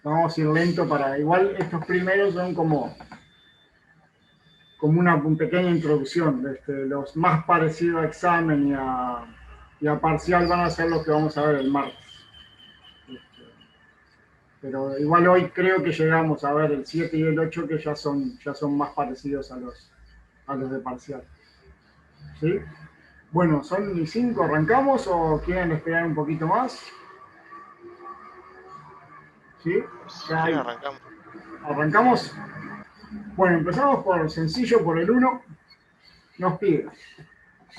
Vamos a ir lento para... Igual estos primeros son como una pequeña introducción. Los más parecidos a examen y a parcial van a ser los que vamos a ver el martes. Pero igual hoy creo que llegamos a ver el 7 y el 8 que ya son más parecidos a los de parcial. ¿Sí? Bueno, ¿son mis 5? ¿Arrancamos o quieren esperar un poquito más? ¿Sí? Sí, arrancamos. ¿Arrancamos? Bueno, empezamos por sencillo, por el 1. Nos pide,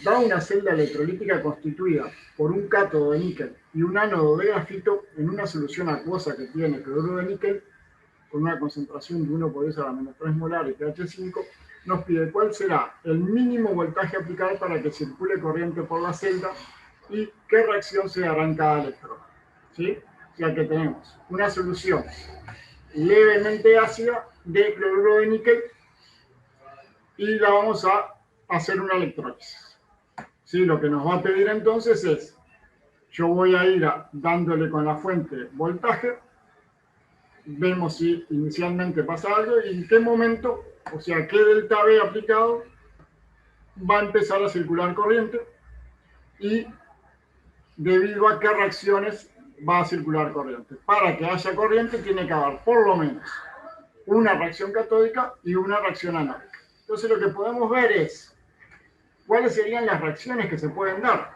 dada una celda electrolítica constituida por un cátodo de níquel y un ánodo de grafito en una solución acuosa que tiene cloruro de níquel con una concentración de 1/10⁻³ molar y pH 5, nos pide cuál será el mínimo voltaje a aplicar para que circule corriente por la celda y qué reacción se dará en cada electrodo. ¿Sí? Ya que tenemos una solución levemente ácida de cloruro de níquel y la vamos a hacer una electrólisis. ¿Sí? Lo que nos va a pedir entonces es, yo voy a ir dándole con la fuente voltaje, vemos si inicialmente pasa algo y en qué momento, o sea, qué delta V aplicado va a empezar a circular corriente y debido a qué reacciones va a circular corriente. Para que haya corriente tiene que haber por lo menos una reacción catódica y una reacción anódica. Entonces lo que podemos ver es cuáles serían las reacciones que se pueden dar.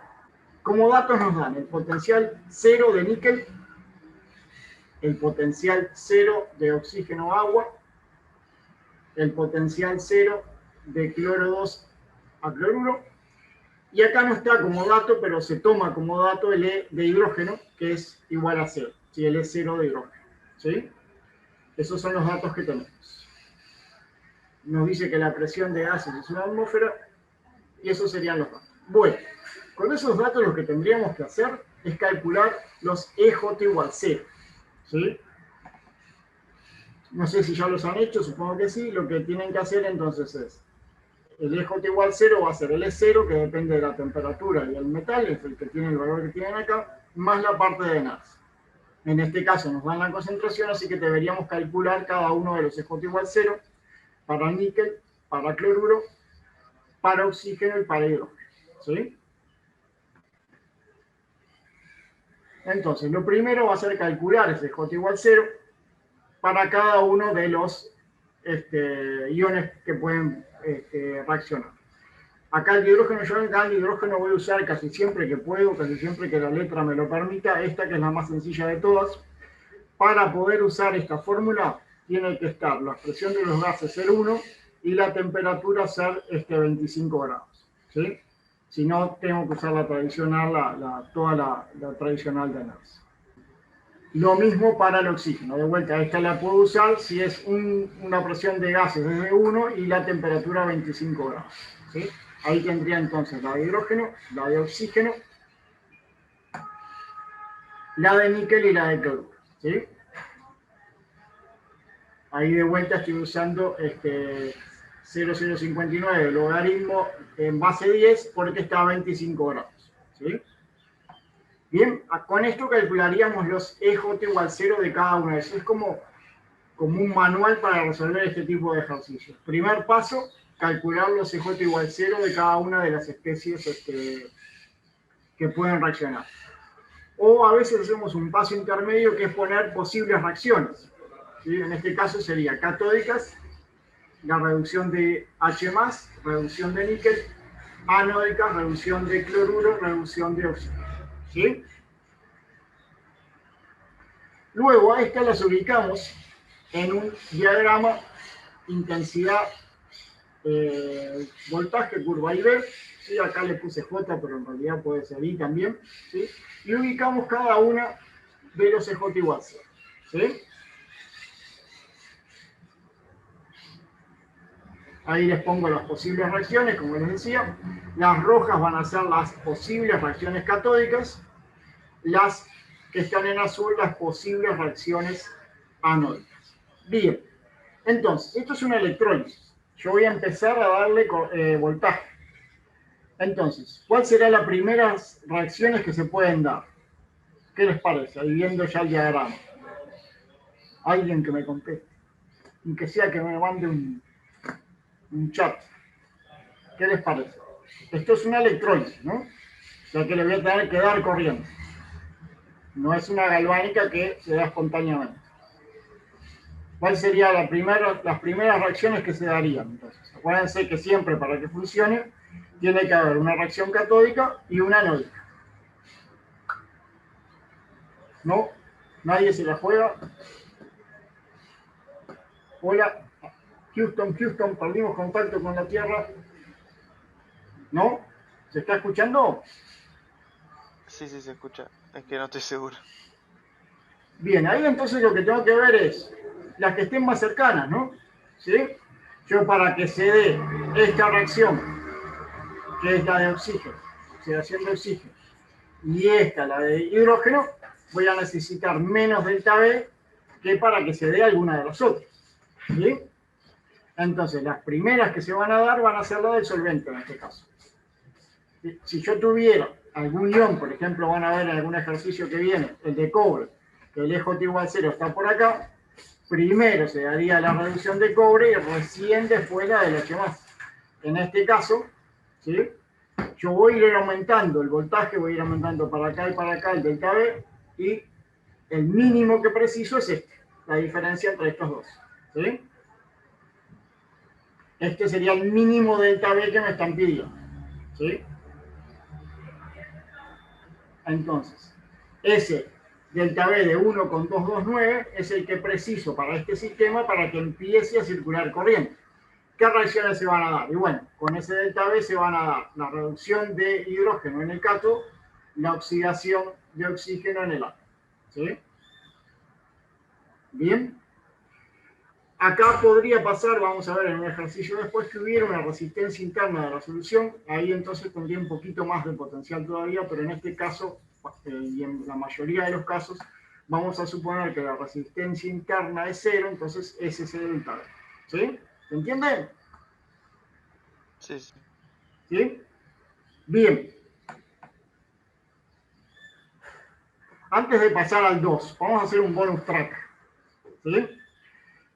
Como datos nos dan el potencial 0 de níquel, el potencial 0 de oxígeno agua, el potencial 0 de cloro 2 a cloruro, y acá no está como dato, pero se toma como dato el E de hidrógeno, que es igual a 0, ¿sí? El E0 de hidrógeno. ¿Sí? Esos son los datos que tenemos. Nos dice que la presión de gases es una atmósfera, y esos serían los datos. Bueno, con esos datos lo que tendríamos que hacer es calcular los EJ igual 0. ¿Sí? No sé si ya los han hecho, supongo que sí. Lo que tienen que hacer entonces es, el EJ igual 0 va a ser el E0, que depende de la temperatura y el metal, es el que tiene el valor que tienen acá, más la parte de NAS. En este caso nos dan la concentración, así que deberíamos calcular cada uno de los EJ igual 0 para níquel, para cloruro, para oxígeno y para hidrógeno. ¿Sí? Entonces, lo primero va a ser calcular ese J igual 0 para cada uno de los iones que pueden reaccionar. Acá el hidrógeno, yo acá el hidrógeno voy a usar casi siempre que puedo, casi siempre que la letra me lo permita, esta que es la más sencilla de todas. Para poder usar esta fórmula tiene que estar la presión de los gases ser 1 y la temperatura ser 25 grados. ¿Sí? Si no, tengo que usar la tradicional, toda la tradicional de NAS. Lo mismo para el oxígeno. De vuelta, esta la puedo usar si es una presión de gases de 1 y la temperatura 25 grados. ¿Sí? Ahí tendría entonces la de hidrógeno, la de oxígeno, la de níquel y la de cloruro. ¿Sí? Ahí de vuelta estoy usando 0,059 logaritmo en base 10 porque está a 25 grados. ¿Sí? Bien, con esto calcularíamos los EJ igual 0 de cada uno de esos. Es como un manual para resolver este tipo de ejercicios. Primer paso, calcular los EJ igual 0 de cada una de las especies que pueden reaccionar. O a veces hacemos un paso intermedio que es poner posibles reacciones. ¿Sí? En este caso sería catódicas, la reducción de H+, reducción de níquel, anódica, reducción de cloruro, reducción de oxígeno. ¿Sí? Luego a estas las ubicamos en un diagrama intensidad, voltaje, curva I V. ¿Sí? Acá le puse J, pero en realidad puede ser I también. ¿Sí? Y ubicamos cada una de los EJ igual 0. ¿Sí? Ahí les pongo las posibles reacciones, como les decía. Las rojas van a ser las posibles reacciones catódicas. Las que están en azul, las posibles reacciones anódicas. Bien, entonces, esto es una electrólisis. Yo voy a empezar a darle voltaje. Entonces, ¿cuál será las primeras reacciones que se pueden dar? ¿Qué les parece? Ahí viendo ya el diagrama. Alguien que me conteste. Y que sea que me mande un chat. ¿Qué les parece? Esto es una electrólisis, ¿no? O sea que le voy a tener que dar corriente. No es una galvánica que se da espontáneamente. ¿Cuál sería las primeras reacciones que se darían? Entonces, acuérdense que siempre para que funcione tiene que haber una reacción catódica y una anódica. ¿No? Nadie se la juega. Hola, Houston, perdimos contacto con la Tierra. ¿No? ¿Se está escuchando? Sí, se escucha. Es que no estoy seguro. Bien, ahí entonces lo que tengo que ver es las que estén más cercanas, ¿no? ¿Sí? Yo para que se dé esta reacción, que es la de oxígeno, oxidación de oxígeno, y esta, la de hidrógeno, voy a necesitar menos delta B que para que se dé alguna de las otras. ¿Sí? Entonces, las primeras que se van a dar van a ser las del solvente en este caso. Si yo tuviera algún ion, por ejemplo, van a ver en algún ejercicio que viene, el de cobre, que el EJ igual 0 está por acá, primero se daría la reducción de cobre y recién después la del H+. En este caso, ¿sí? Yo voy a ir aumentando el voltaje, voy a ir aumentando para acá y para acá el delta B, y el mínimo que preciso es este, la diferencia entre estos dos. ¿Sí? Este sería el mínimo delta B que me están pidiendo. ¿Sí? Entonces, ese delta B de 1,229 es el que preciso para este sistema para que empiece a circular corriente. ¿Qué reacciones se van a dar? Y bueno, con ese delta B se van a dar la reducción de hidrógeno en el cátodo, la oxidación de oxígeno en el átomo. ¿Sí? Bien. Acá podría pasar, vamos a ver en un ejercicio después, que hubiera una resistencia interna de la solución. Ahí entonces tendría un poquito más de potencial todavía, pero en este caso, y en la mayoría de los casos, vamos a suponer que la resistencia interna es cero, entonces ese es el delta B. ¿Sí? ¿Se entiende? Sí. ¿Sí? Bien. Antes de pasar al 2, vamos a hacer un bonus track. ¿Sí?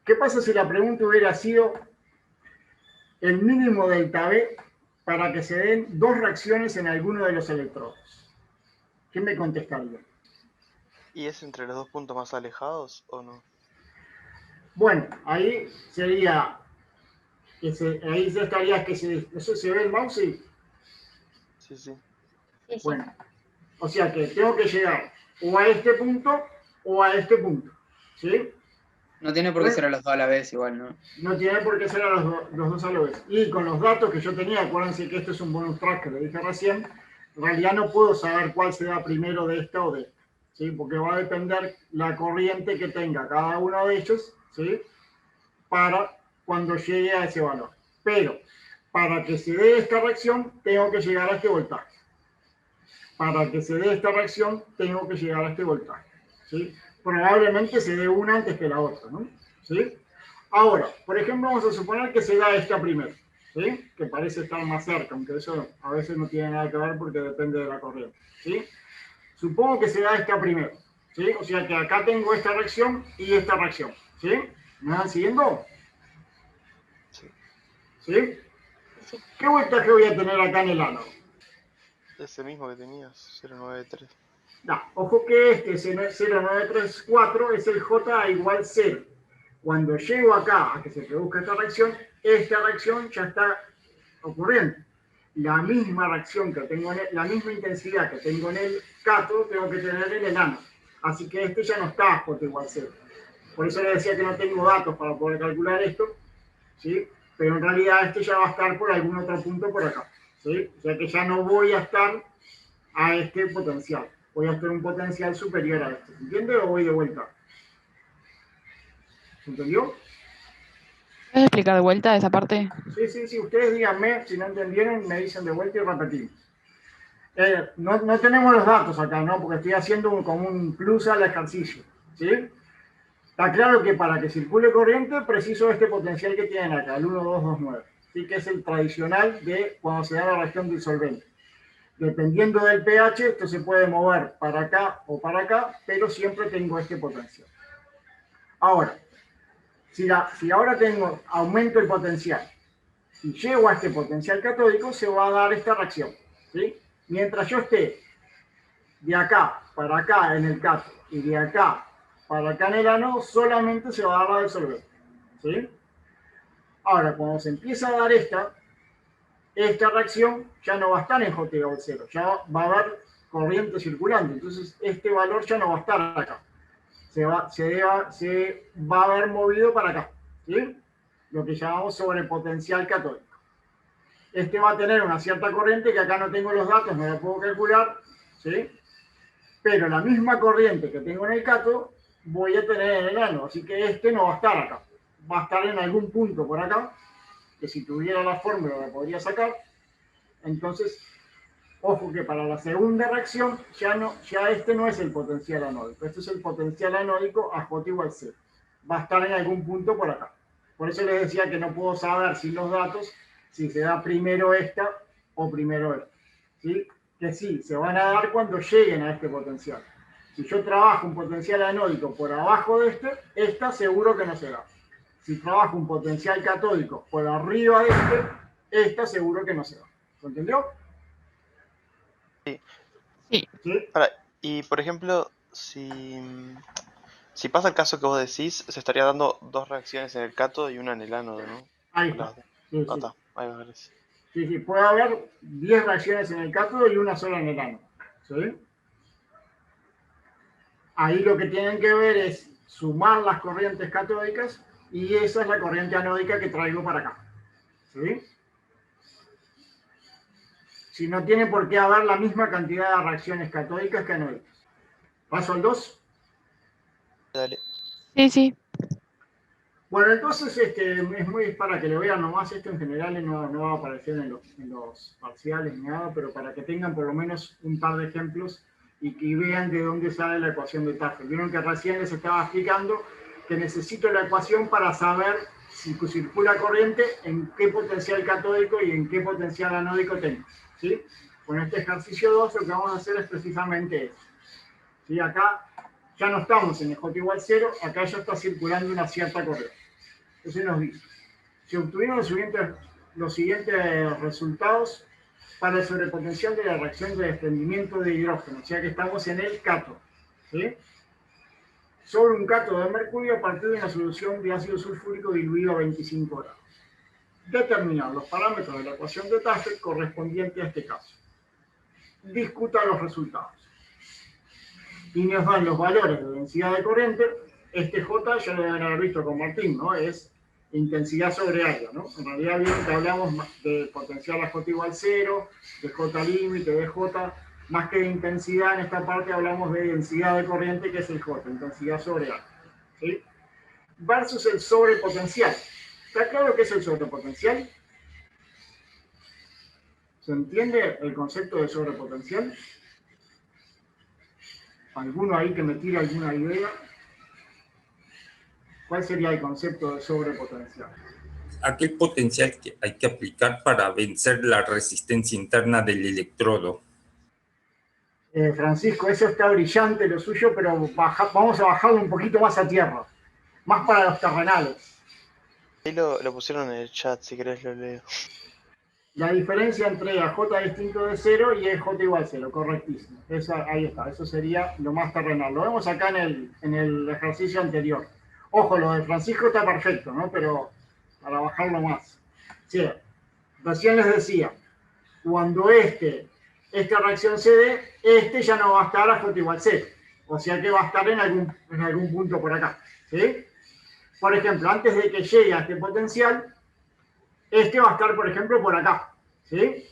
¿Qué pasa si la pregunta hubiera sido el mínimo delta B para que se den dos reacciones en alguno de los electrodos? ¿Qué me contestaría? ¿Y es entre los dos puntos más alejados o no? Bueno, ahí sería, ahí ya estaría que ¿eso se ve el mouse? Sí. Bueno, o sea que tengo que llegar o a este punto o a este punto. ¿Sí? No tiene por qué ser a los dos a la vez igual, ¿no? No tiene por qué ser a los dos a la vez. Y con los datos que yo tenía, acuérdense que esto es un bonus track que le dije recién, en realidad no puedo saber cuál se da primero de esta o de esta, ¿sí? Porque va a depender la corriente que tenga cada uno de ellos, ¿sí? Para cuando llegue a ese valor. Pero para que se dé esta reacción, tengo que llegar a este voltaje. Para que se dé esta reacción, tengo que llegar a este voltaje, ¿sí? Probablemente se dé una antes que la otra, ¿no? ¿Sí? Ahora, por ejemplo, vamos a suponer que se da esta primero, ¿sí? Que parece estar más cerca, aunque eso a veces no tiene nada que ver porque depende de la corriente, ¿sí? Supongo que se da esta primero, ¿sí? O sea que acá tengo esta reacción y esta reacción, ¿sí? ¿Me van siguiendo? Sí. ¿Sí? ¿Qué voltaje voy a tener acá en el ánodo? Ese mismo que tenías, 093. No, ojo que este 0934 es el J igual 0. Cuando llego acá a que se produzca esta reacción ya está ocurriendo. La misma reacción que tengo la misma intensidad que tengo en el cátodo, tengo que tener en el ánodo. Así que este ya no está J igual 0. Por eso le decía que no tengo datos para poder calcular esto, ¿sí? Pero en realidad este ya va a estar por algún otro punto por acá, ¿sí? O sea que ya no voy a estar a este potencial. Voy a estar un potencial superior a este. ¿Se entiende o voy de vuelta? ¿Se entendió? ¿Puedes explicar de vuelta esa parte? Sí. Ustedes díganme, si no entendieron, me dicen de vuelta y repetimos. No tenemos los datos acá, ¿no? Porque estoy haciendo como un plus al ejercicio, ¿sí? Está claro que para que circule corriente preciso este potencial que tienen acá, el 1229, ¿sí? Que es el tradicional de cuando se da la reacción del solvente. Dependiendo del pH, esto se puede mover para acá o para acá, pero siempre tengo este potencial. Ahora, si ahora aumento el potencial y llego a este potencial catódico, se va a dar esta reacción, ¿sí? Mientras yo esté de acá para acá en el cátodo y de acá para acá en el ánodo, solamente se va a dar la del solvente, ¿sí? Ahora, cuando se empieza a dar esta reacción, ya no va a estar en J igual 0, ya va a haber corriente circulante, entonces este valor ya no va a estar acá, se va a haber movido para acá, ¿sí? Lo que llamamos sobrepotencial catódico. Este va a tener una cierta corriente que acá no tengo los datos, no la puedo calcular, ¿sí? Pero la misma corriente que tengo en el cátodo voy a tener en el ánodo, así que este no va a estar acá, va a estar en algún punto por acá, que si tuviera la fórmula la podría sacar. Entonces, ojo que para la segunda reacción ya este no es el potencial anódico, este es el potencial anódico a J igual 0. Va a estar en algún punto por acá. Por eso les decía que no puedo saber sin los datos si se da primero esta o primero esta, ¿sí? Que sí, se van a dar cuando lleguen a este potencial. Si yo trabajo un potencial anódico por abajo de esta seguro que no se da. Si trabajo un potencial catódico por arriba de esta seguro que no se da. ¿Se entendió? Sí. Sí. ¿Sí? Y por ejemplo, si pasa el caso que vos decís, se estaría dando dos reacciones en el cátodo y una en el ánodo, ¿no? Ahí O está. las dos. Sí, Ah, sí. está. Ahí va, gracias. Sí, sí, puede haber 10 reacciones en el cátodo y una sola en el ánodo. ¿Sí? Ahí lo que tienen que ver es sumar las corrientes catódicas y esa es la corriente anódica que traigo para acá. ¿Sí? Si no tiene por qué haber la misma cantidad de reacciones catódicas que anódicas. ¿Paso al 2? Dale. Sí, sí. Bueno, entonces es muy para que lo vean nomás, esto en general no va a aparecer en los parciales ni nada, pero para que tengan por lo menos un par de ejemplos y que vean de dónde sale la ecuación de Tafel. Vieron que recién les estaba explicando que necesito la ecuación para saber si circula corriente, en qué potencial catódico y en qué potencial anódico tengo. ¿Sí? Con este ejercicio 2 lo que vamos a hacer es precisamente eso. ¿Sí? Acá ya no estamos en el J igual 0, acá ya está circulando una cierta corriente. Entonces nos dice, se obtuvieron los siguientes resultados para el sobrepotencial de la reacción de desprendimiento de hidrógeno, o sea que estamos en el cátodo, ¿sí? Sobre un cátodo de mercurio a partir de una solución de ácido sulfúrico diluido a 25 grados. Determinar los parámetros de la ecuación de Tafel correspondiente a este caso. Discuta los resultados. Y nos dan los valores de densidad de corriente. Este J ya lo deben haber visto con Martín, ¿no? Es intensidad sobre área, ¿no? En realidad bien que hablamos de potencial a J igual 0, de J límite, de J, más que de intensidad en esta parte hablamos de densidad de corriente, que es el J, intensidad sobre área, ¿sí? Versus el sobrepotencial. ¿Está claro qué es el sobrepotencial? ¿Se entiende el concepto de sobrepotencial? ¿Alguno ahí que me tire alguna idea? ¿Cuál sería el concepto de sobrepotencial? Aquel potencial que hay que aplicar para vencer la resistencia interna del electrodo. Francisco, eso está brillante lo suyo, pero vamos a bajarlo un poquito más a tierra, más para los terrenales. Ahí lo pusieron en el chat, si querés lo leo. La diferencia entre AJ distinto de 0 y EJ igual 0, correctísimo. Ahí está, eso sería lo más terrenal. Lo vemos acá en el ejercicio anterior. Ojo, lo de Francisco está perfecto, ¿no? Pero para bajarlo más. Sí, recién les decía, cuando esta reacción se dé, ya no va a estar a J igual 0. O sea que va a estar en algún punto por acá. ¿Sí? Por ejemplo, antes de que llegue a este potencial, va a estar, por ejemplo, por acá. ¿Sí?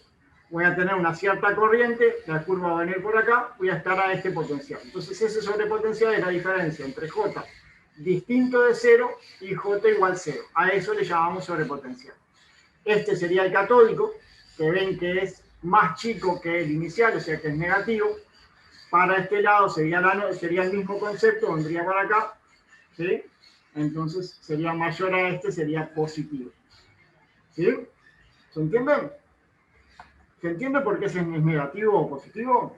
Voy a tener una cierta corriente, la curva va a venir por acá, voy a estar a este potencial. Entonces ese sobrepotencial es la diferencia entre J distinto de 0 y J igual 0. A eso le llamamos sobrepotencial. Este sería el catódico, que ven que es más chico que el inicial, o sea que es negativo. Para este lado sería el mismo concepto, vendría para acá, ¿sí? Entonces sería mayor a sería positivo. ¿Sí? ¿Se entiende? ¿Se entiende por qué es negativo o positivo?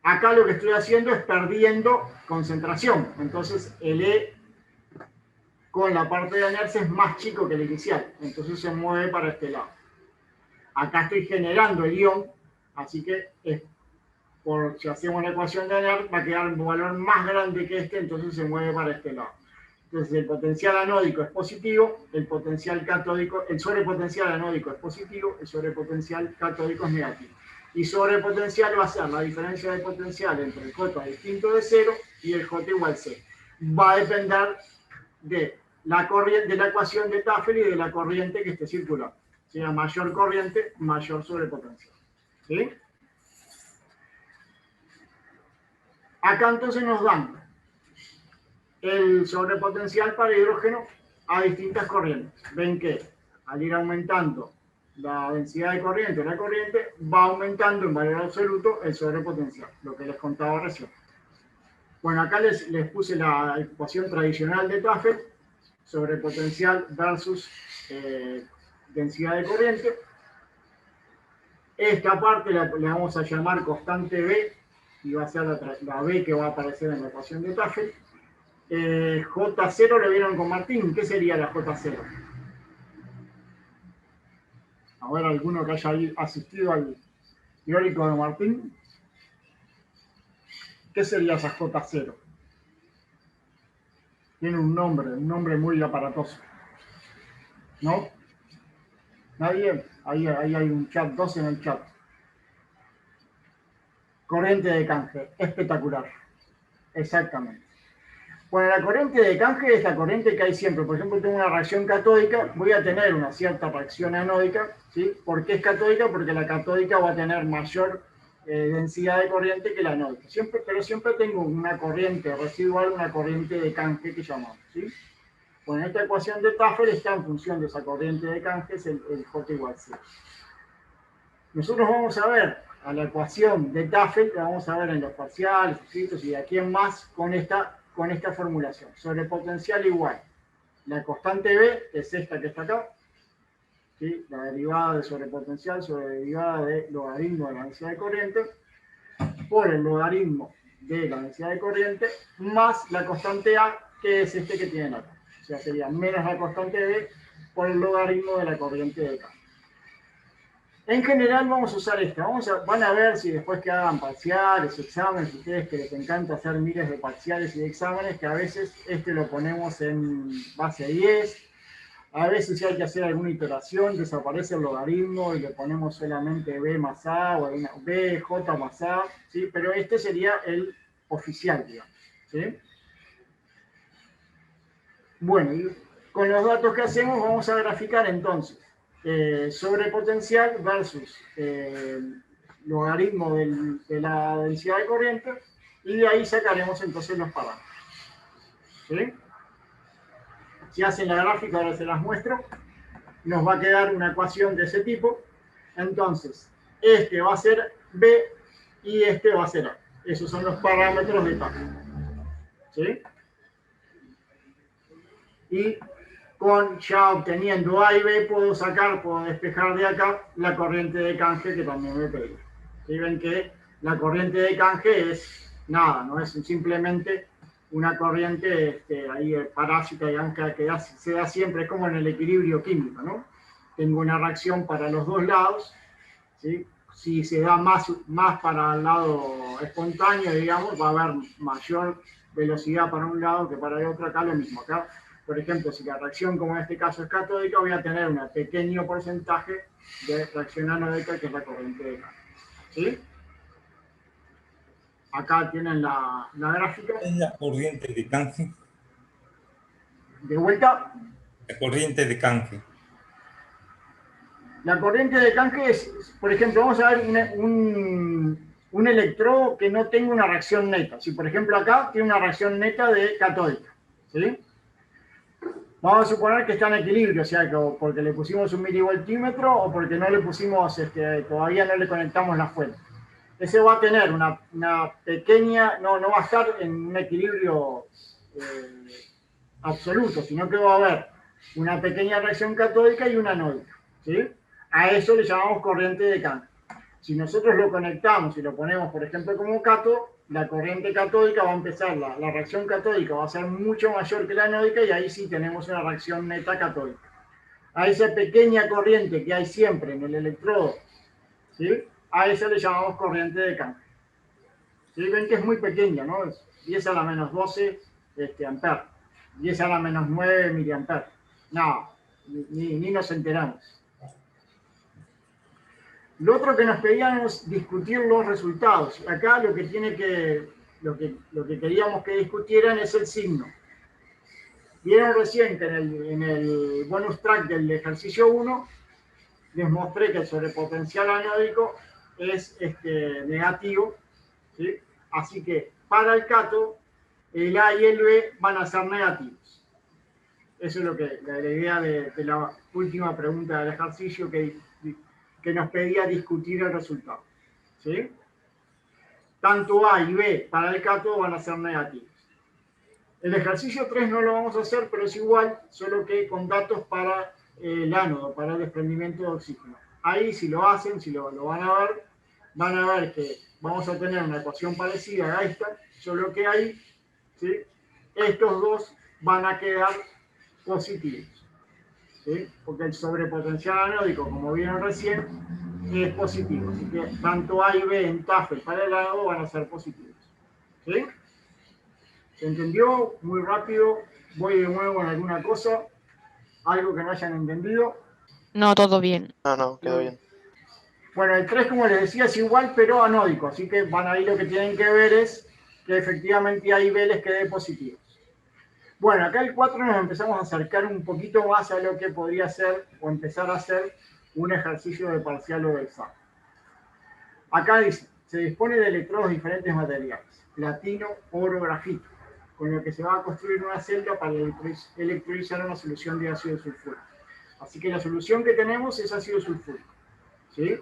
Acá lo que estoy haciendo es perdiendo concentración. Entonces el E con la parte de inercia es más chico que el inicial. Entonces se mueve para este lado. Acá estoy generando el ion, así que si hacemos la ecuación de Nernst va a quedar un valor más grande que este, entonces se mueve para este lado. Entonces el potencial anódico es positivo, el potencial catódico, el sobrepotencial anódico es positivo, el sobrepotencial catódico es negativo. Y sobrepotencial va a ser la diferencia de potencial entre el J distinto de 0 y el J igual a 0. Va a depender de la corriente, de la ecuación de Tafel y de la corriente que esté circulando. O sea, mayor corriente, mayor sobrepotencial. ¿Sí? Acá entonces nos dan el sobrepotencial para hidrógeno a distintas corrientes. Ven que al ir aumentando la densidad de corriente, la corriente va aumentando en valor absoluto el sobrepotencial, lo que les contaba recién. Bueno, acá les puse la ecuación tradicional de Tafel, sobrepotencial versus densidad de corriente. Esta parte le vamos a llamar constante B, y va a ser la B que va a aparecer en la ecuación de Tafel. J0 lo vieron con Martín. ¿Qué sería la J0? A ver, alguno que haya asistido al teórico de Martín. ¿Qué sería esa J0? Tiene un nombre muy aparatoso. ¿No? ¿Nadie? Ahí hay un chat, 2 en el chat. Corriente de canje. Espectacular. Exactamente. Bueno, la corriente de canje es la corriente que hay siempre. Por ejemplo, tengo una reacción catódica, voy a tener una cierta reacción anódica. ¿Sí? ¿Por qué es catódica? Porque la catódica va a tener mayor densidad de corriente que la anódica. Pero siempre tengo una corriente residual, una corriente de canje que llamamos. ¿Sí? Bueno, esta ecuación de Tafel está en función de esa corriente de canje, es el J igual a 0. Nosotros vamos a ver a la ecuación de Tafel, la vamos a ver en los parciales, escritos y de aquí en más con esta formulación. Sobrepotencial igual. La constante B, que es esta que está acá, ¿sí? La derivada de sobrepotencial sobre la derivada de logaritmo de la densidad de corriente, por el logaritmo de la densidad de corriente, más la constante A, que es este que tienen acá. O sea, sería menos la constante B por el logaritmo de la corriente de acá. En general vamos a usar esta. Van a ver si después que hagan parciales, exámenes, ustedes que les encanta hacer miles de parciales y de exámenes, que a veces lo ponemos en base 10. A veces si hay que hacer alguna iteración, desaparece el logaritmo y le ponemos solamente B más A o B, J más A, ¿sí? Pero este sería el oficial, digamos. ¿Sí? Bueno, y con los datos que hacemos vamos a graficar entonces sobrepotencial versus logaritmo de la densidad de corriente, y de ahí sacaremos entonces los parámetros. ¿Sí? Si hacen la gráfica, ahora se las muestro, nos va a quedar una ecuación de ese tipo. Entonces, este va a ser B y este va a ser A. Esos son los parámetros de Tafel. ¿Sí? Y ya obteniendo A y B, puedo despejar de acá la corriente de canje que también me pedí. Y ven que la corriente de canje es nada, no es simplemente una corriente ahí parásita, digamos, que se da siempre, es como en el equilibrio químico, ¿no? Tengo una reacción para los dos lados, ¿sí? Si se da más para el lado espontáneo, digamos, va a haber mayor velocidad para un lado que para el otro. Acá lo mismo. Acá, por ejemplo, si la reacción, como en este caso, es catódica, voy a tener un pequeño porcentaje de reacción anódica, que es la corriente de canje. ¿Sí? Acá tienen la gráfica. ¿Es la corriente de canje? De vuelta. La corriente de canje. La corriente de canje es, por ejemplo, vamos a ver un electrodo que no tenga una reacción neta. Si, por ejemplo, acá tiene una reacción neta de catódica, ¿sí? Vamos a suponer que está en equilibrio, o sea, que porque le pusimos un milivoltímetro o porque no le pusimos, todavía no le conectamos la fuente. Ese va a tener una pequeña, no va a estar en un equilibrio absoluto, sino que va a haber una pequeña reacción catódica y una anódica, ¿sí? A eso le llamamos corriente de canje. Si nosotros lo conectamos y lo ponemos, por ejemplo, como cátodo, la corriente catódica va a empezar, la reacción catódica va a ser mucho mayor que la anódica y ahí sí tenemos una reacción neta catódica. A esa pequeña corriente que hay siempre en el electrodo, ¿sí? A esa le llamamos corriente de canje. ¿Sí? Ven que es muy pequeña, ¿no? Es 10 a la menos 12 amperes, 10 a la menos 9 miliamperes. No, ni nos enteramos. Lo otro que nos pedían es discutir los resultados. Acá lo que queríamos que discutieran es el signo. Vieron recién que en el bonus track del ejercicio 1 les mostré que el sobrepotencial anódico es negativo, ¿sí? Así que para el cátodo, el A y el B van a ser negativos. Eso es la idea de la última pregunta del ejercicio que nos pedía discutir el resultado. ¿Sí? Tanto A y B para el cátodo van a ser negativos. El ejercicio 3 no lo vamos a hacer, pero es igual, solo que con datos para el ánodo, para el desprendimiento de oxígeno. Ahí, si lo hacen, si lo van a ver que vamos a tener una ecuación parecida a esta, solo que ahí, ¿sí? Estos dos van a quedar positivos. ¿Sí? Porque el sobrepotencial anódico, como vieron recién, es positivo. Así que tanto A y B en TAFE para el ánodo van a ser positivos. ¿Sí? ¿Se entendió? Muy rápido. Voy de nuevo en alguna cosa. Algo que no hayan entendido. No, todo bien. No, quedó bien. Bueno, el 3, como les decía, es igual, pero anódico. Así que van ahí, lo que tienen que ver es que efectivamente A y B les quede positivos. Bueno, acá el 4 nos empezamos a acercar un poquito más a lo que podría ser o empezar a ser un ejercicio de parcial o de examen. Acá dice, se dispone de electrodos de diferentes materiales, platino, oro, grafito, con lo que se va a construir una celda para electrolizar una solución de ácido sulfúrico. Así que la solución que tenemos es ácido sulfúrico, ¿sí?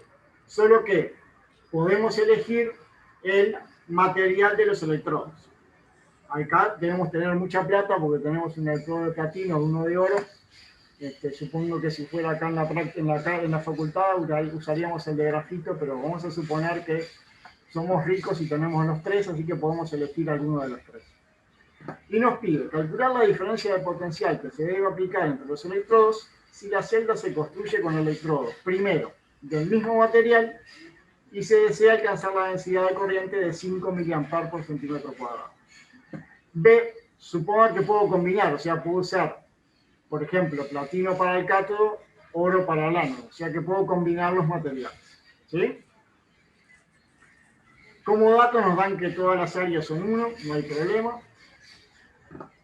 Solo que podemos elegir el material de los electrodos. Acá debemos tener mucha plata porque tenemos un electrodo de platino, uno de oro. Supongo que si fuera acá en la facultad usaríamos el de grafito, pero vamos a suponer que somos ricos y tenemos los tres, así que podemos elegir alguno de los tres. Y nos pide calcular la diferencia de potencial que se debe aplicar entre los electrodos si la celda se construye con electrodos, primero, del mismo material, y se desea alcanzar la densidad de corriente de 5 mA por centímetro cuadrado. B, suponga que puedo combinar, o sea, puedo usar, por ejemplo, platino para el cátodo, oro para el ánodo, o sea que puedo combinar los materiales. ¿Sí? Como dato nos dan que todas las áreas son 1, no hay problema.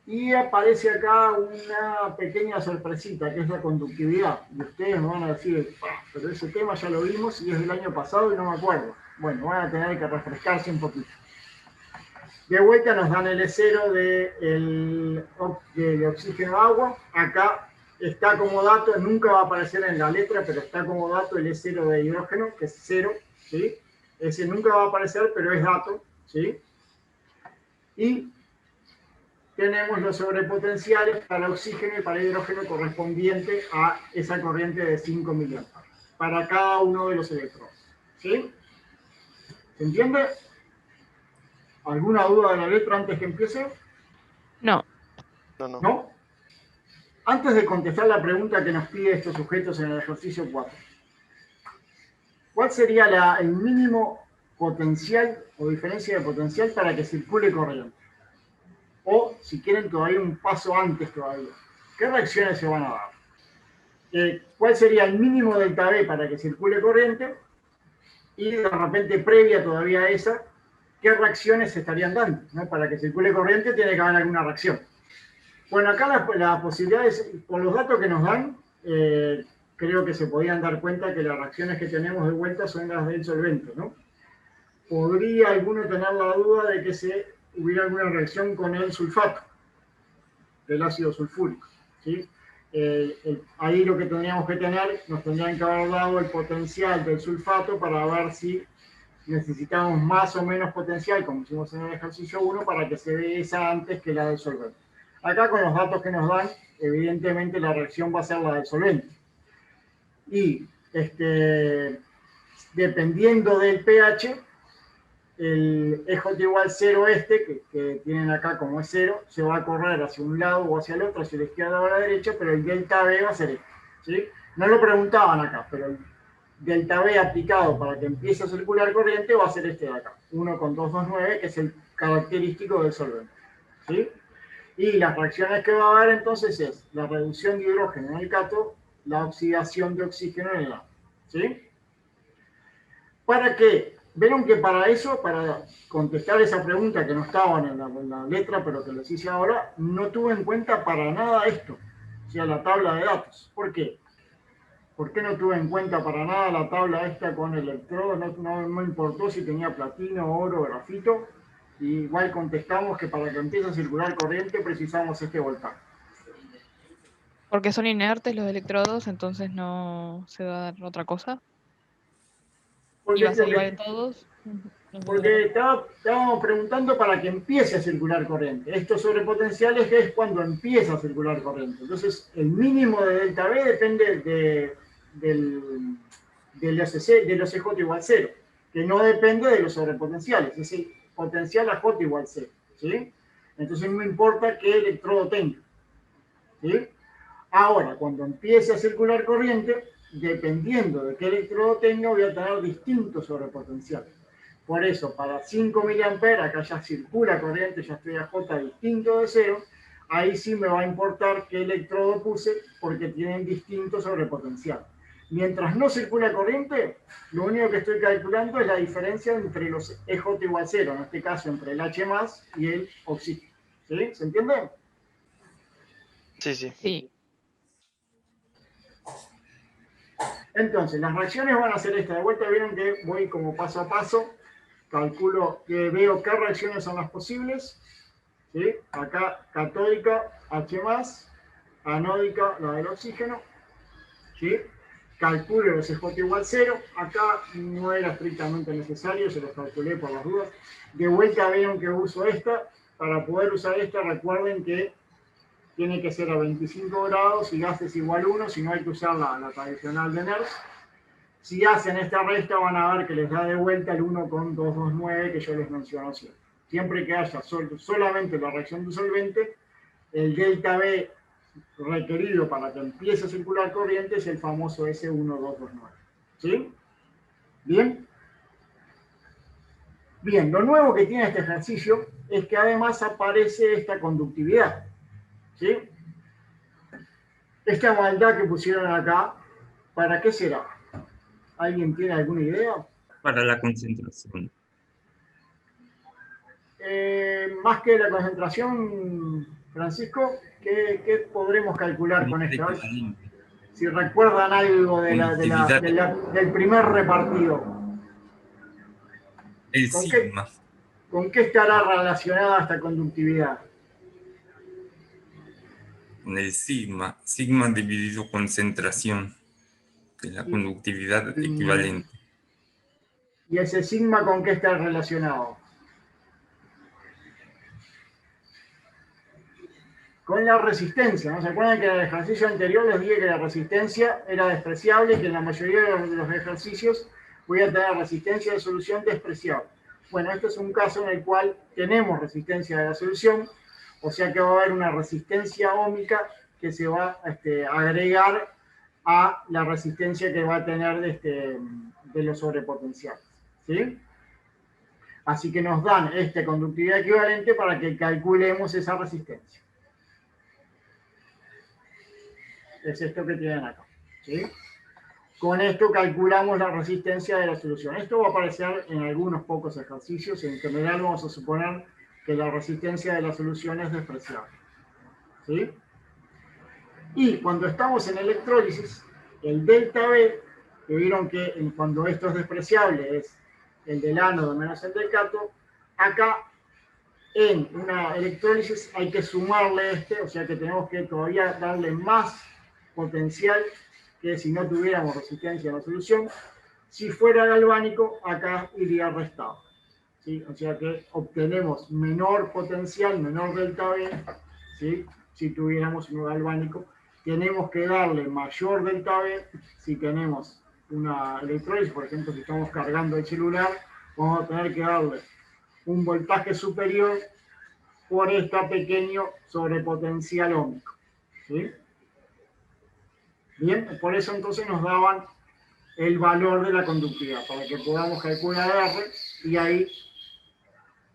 Y aparece acá una pequeña sorpresita, que es la conductividad. Y ustedes me van a decir, pero ese tema ya lo vimos y es del año pasado y no me acuerdo. Bueno, van a tener que refrescarse un poquito. De vuelta nos dan el E0 de oxígeno-agua. Acá está como dato, nunca va a aparecer en la letra, pero está como dato el E0 de hidrógeno, que es 0, ¿sí? Ese nunca va a aparecer, pero es dato, ¿sí? Y tenemos los sobrepotenciales para oxígeno y para hidrógeno correspondiente a esa corriente de 5 mA para cada uno de los electrodos. ¿Sí? ¿Se entiende? ¿Alguna duda de la letra antes que empiece? No. ¿No? Antes de contestar la pregunta que nos pide estos sujetos en el ejercicio 4, ¿cuál sería el mínimo potencial o diferencia de potencial para que circule corriente? O, si quieren, todavía un paso antes todavía. ¿Qué reacciones se van a dar? ¿Cuál sería el mínimo delta B para que circule corriente? Y de repente, previa todavía a esa, ¿qué reacciones se estarían dando? ¿No? Para que circule corriente tiene que haber alguna reacción. Bueno, acá las posibilidades, por los datos que nos dan, creo que se podían dar cuenta que las reacciones que tenemos de vuelta son las del solvente, ¿no? Podría alguno tener la duda de que hubiera alguna reacción con el sulfato del ácido sulfúrico, ¿sí? Ahí lo que tendríamos que tener, nos tendrían que haber dado el potencial del sulfato para ver si necesitamos más o menos potencial, como hicimos en el ejercicio 1, para que se dé esa antes que la del solvente. Acá con los datos que nos dan, evidentemente la reacción va a ser la del solvente. Y dependiendo del pH, el EJ igual 0 que tienen acá como es 0, se va a correr hacia un lado o hacia el otro, hacia la izquierda o a la derecha, pero el delta B va a ser este, ¿sí? No lo preguntaban acá, pero el delta B aplicado para que empiece a circular corriente va a ser este de acá, 1,229, que es el característico del solvente, ¿sí? Y las reacciones que va a haber entonces es la reducción de hidrógeno en el cátodo, la oxidación de oxígeno en el ánodo, ¿sí? ¿Para qué? Vieron que para eso, para contestar esa pregunta que no estaba en la letra, pero que les hice ahora, no tuve en cuenta para nada esto, o sea, la tabla de datos. ¿Por qué? ¿Por qué no tuve en cuenta para nada la tabla esta con electrodos? No me importó si tenía platino, oro, grafito. Y igual contestamos que para que empiece a circular corriente precisamos este voltaje. Porque son inertes los electrodos, entonces no se va a dar otra cosa. Y va a ser igual en todos. Porque estábamos preguntando para que empiece a circular corriente. Estos sobrepotenciales es cuando empieza a circular corriente. Entonces, el mínimo de delta B depende de los EJ igual 0, que no depende de los sobrepotenciales. Es el potencial a J igual 0. ¿Sí? Entonces, no importa qué electrodo tenga. ¿Sí? Ahora, cuando empiece a circular corriente, dependiendo de qué electrodo tenga, voy a tener distintos sobrepotenciales. Por eso, para 5 mA, acá ya circula corriente, ya estoy a J distinto de 0, ahí sí me va a importar qué electrodo puse, porque tienen distintos sobrepotenciales. Mientras no circula corriente, lo único que estoy calculando es la diferencia entre los EJ igual 0, en este caso entre el H+ y el oxígeno. ¿Sí? ¿Se entiende? Sí, sí. Sí. Entonces, las reacciones van a ser estas. De vuelta vieron que voy como paso a paso. Calculo que veo qué reacciones son las posibles. ¿Sí? Acá, catódica, H+, anódica, la del oxígeno. ¿Sí? Calculo los EJ igual 0. Acá no era estrictamente necesario, se los calculé por las dudas. De vuelta vieron que uso esta. Para poder usar esta, recuerden que tiene que ser a 25 grados y gases igual 1, si no hay que usar la tradicional de NERS. Si hacen esta resta van a ver que les da de vuelta el 1,229 que yo les menciono siempre. Siempre que haya solamente la reacción de solvente, el delta B requerido para que empiece a circular corriente es el famoso S1229. ¿Sí? ¿Bien? Bien, lo nuevo que tiene este ejercicio es que además aparece esta conductividad. ¿Sí? Esta maldad que pusieron acá, ¿para qué será? ¿Alguien tiene alguna idea? Para la concentración. Más que la concentración, Francisco, ¿qué podremos calcular con esto? Si recuerdan algo del primer repartido. El sigma. ¿Con qué estará relacionada esta conductividad? Con el sigma. Sigma dividido concentración. De la conductividad equivalente. ¿Y ese sigma con qué está relacionado? Con la resistencia, ¿no? ¿Se acuerdan que en el ejercicio anterior les dije que la resistencia era despreciable y que en la mayoría de los ejercicios voy a tener resistencia de solución despreciable? Bueno, este es un caso en el cual tenemos resistencia de la solución, o sea que va a haber una resistencia óhmica que se va a agregar a la resistencia que va a tener de los sobrepotenciales. ¿Sí? Así que nos dan esta conductividad equivalente para que calculemos esa resistencia. Es esto que tienen acá. ¿Sí? Con esto calculamos la resistencia de la solución. Esto va a aparecer en algunos pocos ejercicios. En general vamos a suponer que la resistencia de la solución es despreciable. ¿Sí? Y cuando estamos en electrólisis, el delta B, que vieron que cuando esto es despreciable es el del ánodo menos el del cátodo, acá en una electrólisis hay que sumarle o sea que tenemos que todavía darle más potencial que si no tuviéramos resistencia a la solución. Si fuera galvánico, acá iría restado. ¿Sí? O sea que obtenemos menor potencial, menor delta B, ¿sí? Si tuviéramos uno galvánico. Tenemos que darle mayor delta B si tenemos una electrólisis, por ejemplo, si estamos cargando el celular, vamos a tener que darle un voltaje superior por este pequeño sobrepotencial óhmico. ¿Sí? Bien, por eso entonces nos daban el valor de la conductividad, para que podamos calcular R y ahí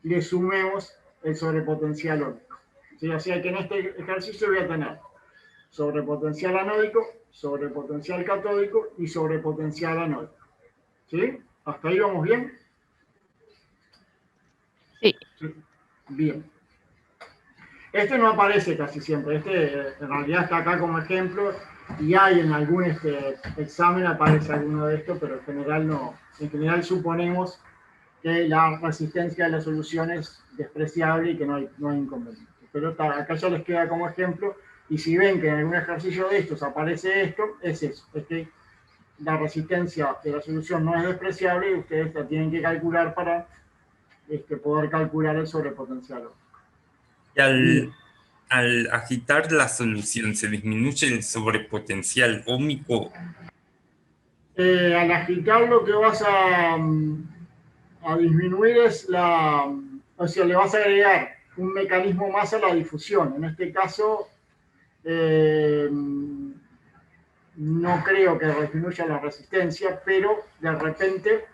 le sumemos el sobrepotencial óhmico. ¿Sí? O sea que en este ejercicio voy a tener sobrepotencial anódico, sobrepotencial catódico y sobrepotencial anódico. ¿Sí? ¿Hasta ahí vamos bien? Sí. Sí. Bien. Este no aparece casi siempre, este en realidad está acá como ejemplo y hay en algún examen aparece alguno de estos, pero en general no. En general suponemos que la resistencia de la solución es despreciable y que no hay inconveniente. Pero acá ya les queda como ejemplo, y si ven que en algún ejercicio de estos aparece esto, es eso, es que la resistencia de la solución no es despreciable y ustedes la tienen que calcular para poder calcular el sobrepotencial. Y al agitar la solución, ¿se disminuye el sobrepotencial óhmico? Al agitar lo que vas a disminuir es o sea, le vas a agregar un mecanismo más a la difusión. En este caso, no creo que disminuya la resistencia, pero de repente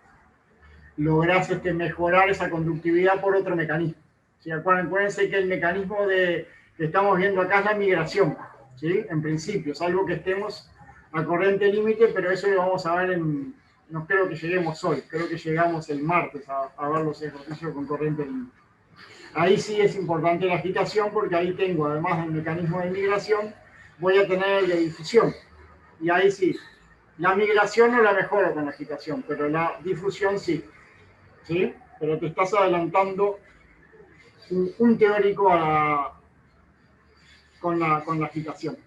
lográs mejorar esa conductividad por otro mecanismo. ¿Sí? Acuérdense que el mecanismo que estamos viendo acá es la migración, ¿sí? En principio, es algo que estemos a corriente límite, pero eso lo vamos a ver no creo que lleguemos hoy, creo que llegamos el martes a ver los ejercicios con corriente límite. Ahí sí es importante la agitación, porque ahí tengo, además del mecanismo de migración, voy a tener el de difusión. Y ahí sí, la migración no la mejoro con la agitación, pero la difusión sí. ¿Sí? Pero te estás adelantando un teórico con la agitación.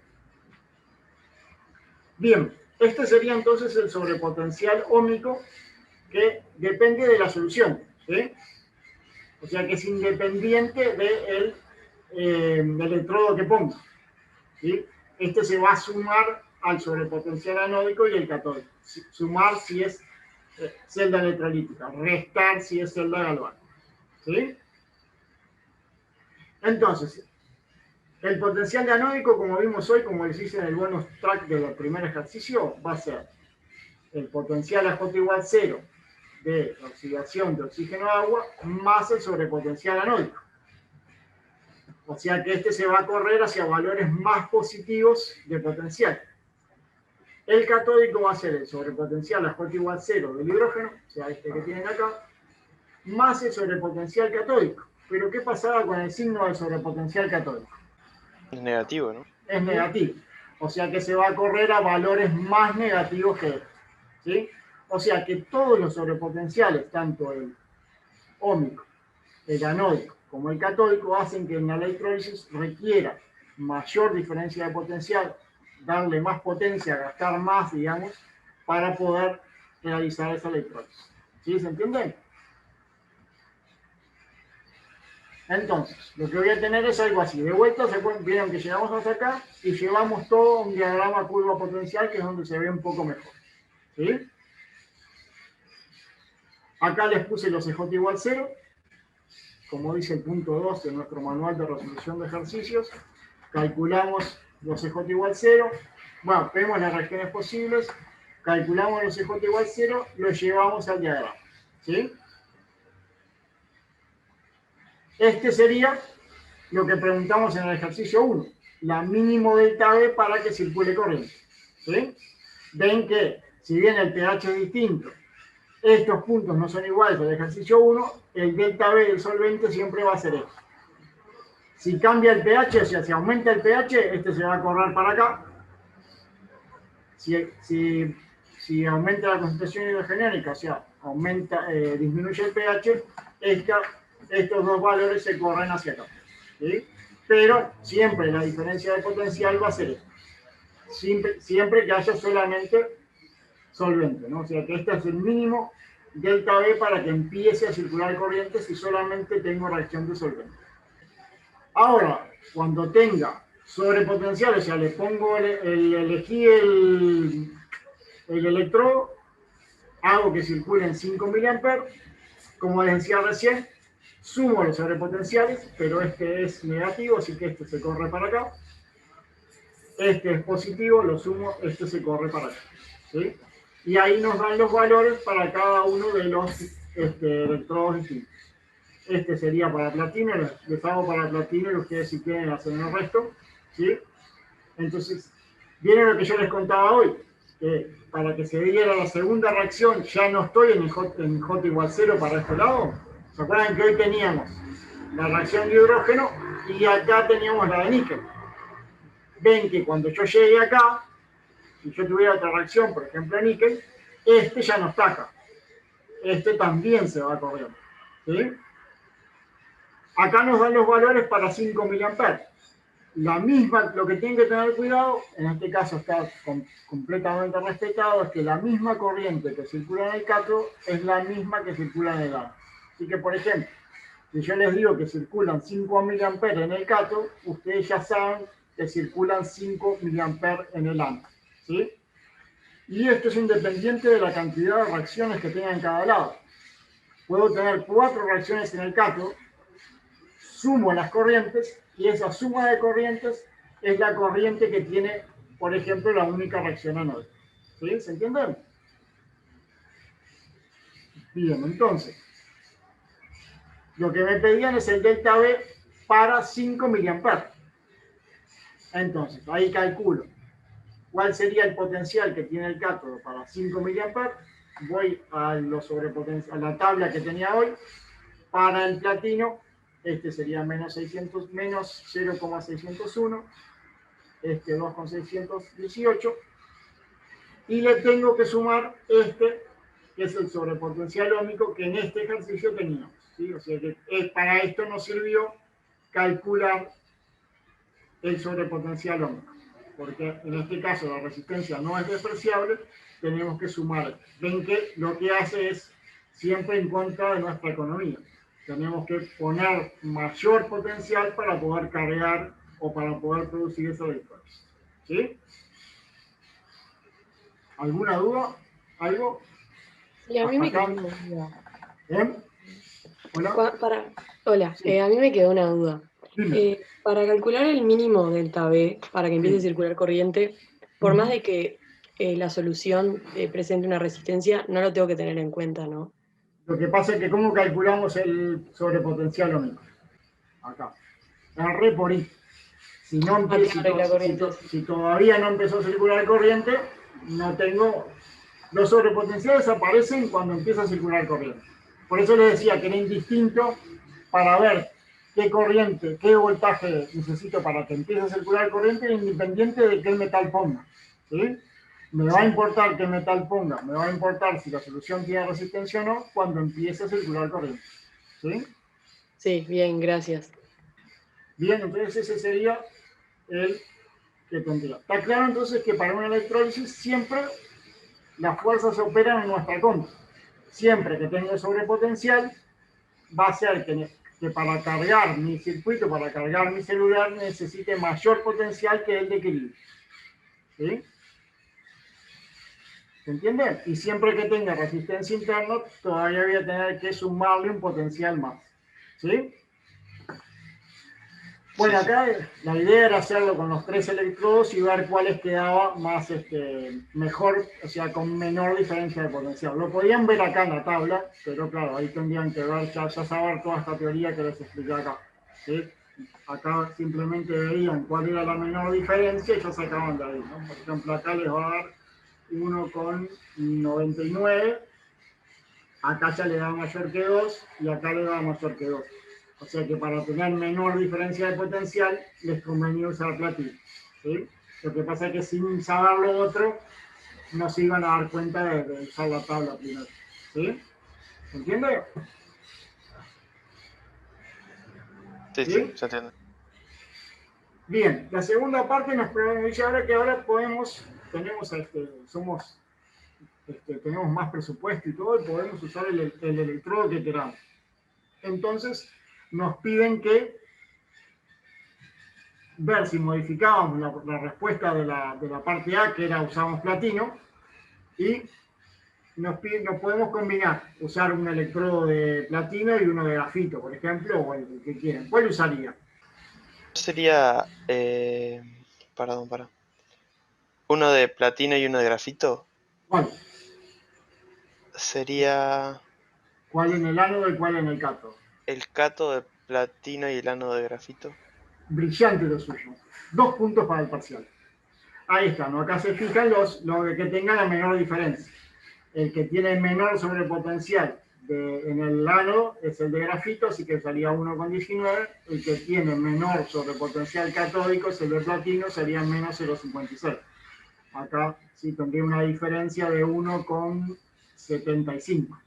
Bien, este sería entonces el sobrepotencial óhmico que depende de la solución. ¿Sí? O sea que es independiente del electrodo que ponga. ¿Sí? Este se va a sumar al sobrepotencial anódico y el catódico. Sumar si es celda electrolítica, restar si es celda galvánica. ¿Sí? Entonces, el potencial de anódico, como vimos hoy, como les hice en el bonus track del primer ejercicio, va a ser el potencial a J igual 0 de oxidación de oxígeno a agua más el sobrepotencial anódico. O sea que este se va a correr hacia valores más positivos de potencial. El catódico va a ser el sobrepotencial a J igual 0 del hidrógeno, o sea, este que tienen acá, más el sobrepotencial catódico. Pero ¿qué pasaba con el signo del sobrepotencial catódico? Es negativo, ¿no? Es negativo. O sea que se va a correr a valores más negativos que este. ¿Sí? O sea que todos los sobrepotenciales, tanto el óhmico, el anódico como el catódico, hacen que en la electrólisis requiera mayor diferencia de potencial, darle más potencia, gastar más, digamos, para poder realizar esa electrólisis. ¿Sí? ¿Se entiende? Entonces, lo que voy a tener es algo así. De vuelta, vieron que llegamos hasta acá y llevamos todo un diagrama curva potencial, que es donde se ve un poco mejor. ¿Sí? Acá les puse los EJ igual 0, como dice el punto 2 de nuestro manual de resolución de ejercicios. Calculamos los EJ igual 0. Bueno, vemos las regiones posibles, calculamos los EJ igual 0, los llevamos al diagrama. ¿Sí? Este sería lo que preguntamos en el ejercicio 1, la mínimo delta B para que circule corriente. ¿Sí? Ven que, si bien el pH es distinto, estos puntos no son iguales al ejercicio 1, el delta B del solvente siempre va a ser este. Si cambia el pH, o sea, si aumenta el pH, este se va a correr para acá. Si aumenta la concentración hidrogeniónica, o sea, disminuye el pH, estos dos valores se corren hacia acá. ¿Sí? Pero siempre la diferencia de potencial va a ser esta. Siempre que haya solamente solvente, ¿no? O sea que este es el mínimo delta B para que empiece a circular corriente si solamente tengo reacción de solvente. Ahora, cuando tenga sobrepotencial, o sea, le pongo elegí el electrodo, hago que circulen 5 mA, como les decía recién, sumo los sobrepotenciales, pero este es negativo, así que este se corre para acá. Este es positivo, lo sumo, este se corre para acá. ¿Sí? Y ahí nos dan los valores para cada uno de los electrodos distintos. Este sería para platino, les hago para platino y ustedes si quieren hacen el resto. ¿Sí? Entonces, viene lo que yo les contaba hoy, que para que se diera la segunda reacción, ya no estoy en J igual 0 para este lado. ¿Se acuerdan que hoy teníamos la reacción de hidrógeno y acá teníamos la de níquel? Ven que cuando yo llegue acá, si yo tuviera otra reacción, por ejemplo níquel, este ya no está acá. Este también se va corriendo. ¿Sí? Acá nos dan los valores para 5 mA. La misma, lo que tienen que tener cuidado, en este caso está completamente respetado, es que la misma corriente que circula en el cátodo es la misma que circula en el ánodo. Así que, por ejemplo, si yo les digo que circulan 5 mA en el cátodo, ustedes ya saben que circulan 5 mA en el ánodo. ¿Sí? Y esto es independiente de la cantidad de reacciones que tenga en cada lado. Puedo tener 4 reacciones en el cátodo, sumo las corrientes, y esa suma de corrientes es la corriente que tiene, por ejemplo, la única reacción anódica. ¿Sí? ¿Se entienden? Bien, entonces, lo que me pedían es el delta B para 5 mA. Entonces, ahí calculo cuál sería el potencial que tiene el cátodo para 5 mA. Voy a la tabla que tenía hoy. Para el platino, este sería menos 0,601, este 2,618, y le tengo que sumar este, que es el sobrepotencial óhmico que en este ejercicio teníamos. ¿Sí? O sea que para esto nos sirvió calcular el sobrepotencial óhmico, porque en este caso la resistencia no es despreciable, tenemos que sumar. Ven que lo que hace es siempre en contra de nuestra economía. Tenemos que poner mayor potencial para poder cargar o para poder producir esos electrones. ¿Sí? ¿Alguna duda? ¿Algo? Sí, a mí me Acá. quedó una duda. ¿Hola? Hola, Sí. a mí me quedó una duda. Dime. Para calcular el mínimo delta B, para que empiece Sí. a circular corriente, por más de que la solución presente una resistencia, no lo tengo que tener en cuenta, ¿no? Lo que pasa es que ¿cómo calculamos el sobrepotencial óhmico? Acá. R por I. Si, no empieza, claro, y la corriente. si todavía no empezó a circular corriente, no tengo... Los sobrepotenciales aparecen cuando empieza a circular corriente. Por eso les decía que era indistinto para ver qué corriente, qué voltaje necesito para que empiece a circular corriente, independiente de qué metal ponga. ¿Sí? Me va a importar qué metal ponga, me va a importar si la solución tiene resistencia o no cuando empiece a circular corriente. ¿Sí? Sí, bien, gracias. Bien, entonces ese sería el que tendría. Está claro entonces que para una electrólisis siempre las fuerzas operan en nuestra contra. Siempre que tengo sobrepotencial, va a ser que para cargar mi circuito, para cargar mi celular, necesite mayor potencial que el de equilibrio. ¿Sí? ¿Se entiende? Y siempre que tenga resistencia interna, todavía voy a tener que sumarle un potencial más. ¿Sí? Bueno, acá la idea era hacerlo con los 3 electrodos y ver cuáles quedaba más mejor, o sea, con menor diferencia de potencial. Lo podían ver acá en la tabla, pero claro, ahí tendrían que ver, ya saber toda esta teoría que les expliqué acá. ¿Sí? Acá simplemente veían cuál era la menor diferencia y ya sacaban de ahí, ¿no? Por ejemplo, acá les va a dar 1,99, acá ya le da mayor que 2 y acá le da mayor que 2. O sea que para tener menor diferencia de potencial, les convenía usar platino. ¿Sí? Lo que pasa es que sin saber lo otro, no se iban a dar cuenta de usar la tabla primero. ¿Sí? ¿Se entiende? Sí, ¿Sí? se entiende. Bien, la segunda parte nos dice ahora que ahora tenemos más presupuesto y todo, y podemos usar el electrodo que queramos. Entonces, nos piden que ver si modificábamos la respuesta de la parte A, que era usamos platino, y nos podemos combinar, usar un electrodo de platino y uno de grafito, por ejemplo, o el que quieran. ¿Cuál usaría? Sería... perdón. Uno de platino y uno de grafito. ¿Cuál? Sería ¿Cuál en el ánodo y cuál en el cátodo? el cato de platino y el ánodo de grafito. Brillante lo suyo. 2 puntos para el parcial. Ahí está, ¿no? Acá se fijan los que tengan la menor diferencia. El que tiene menor sobrepotencial en el ánodo es el de grafito, así que sería 1,19. El que tiene menor sobrepotencial catódico es el de platino, sería menos 0,56. Acá sí tendría una diferencia de 1,75.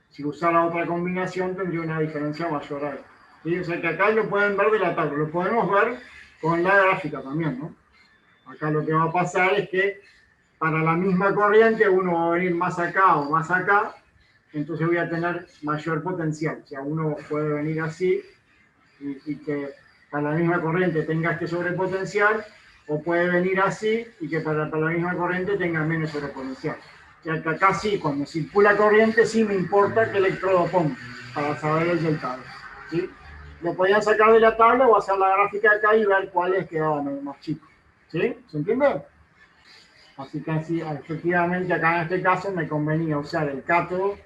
Si usara otra combinación tendría una diferencia mayor a esto. ¿Sí? O sea que acá lo pueden ver de la tabla, lo podemos ver con la gráfica también, ¿no? Acá lo que va a pasar es que para la misma corriente uno va a venir más acá o más acá, entonces voy a tener mayor potencial. O sea, uno puede venir así y que para la misma corriente tenga este sobrepotencial, o puede venir así y que para la misma corriente tenga menos sobrepotencial. O sea, que acá sí, cuando circula corriente, sí me importa qué electrodo pongo para saber el delta. ¿Sí? Lo podían sacar de la tabla o hacer la gráfica acá y ver cuáles quedaban más chicos. ¿Sí? ¿Se entiende? Así que sí, efectivamente acá en este caso me convenía usar el cátodo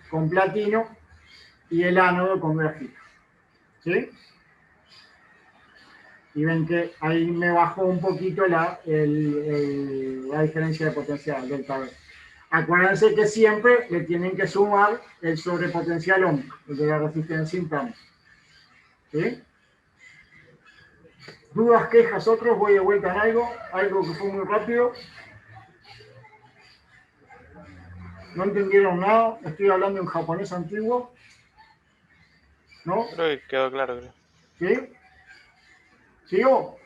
con platino y el ánodo con grafito. ¿Sí? Y ven que ahí me bajó un poquito la diferencia de potencial, delta V. Acuérdense que siempre le tienen que sumar el sobrepotencial ohmico, el de la resistencia interna. ¿Sí? ¿Dudas, quejas, otros? Voy de vuelta en algo que fue muy rápido. ¿No entendieron nada? Estoy hablando en japonés antiguo. ¿No? Creo que quedó claro, creo. ¿Sí? ¿Sigo?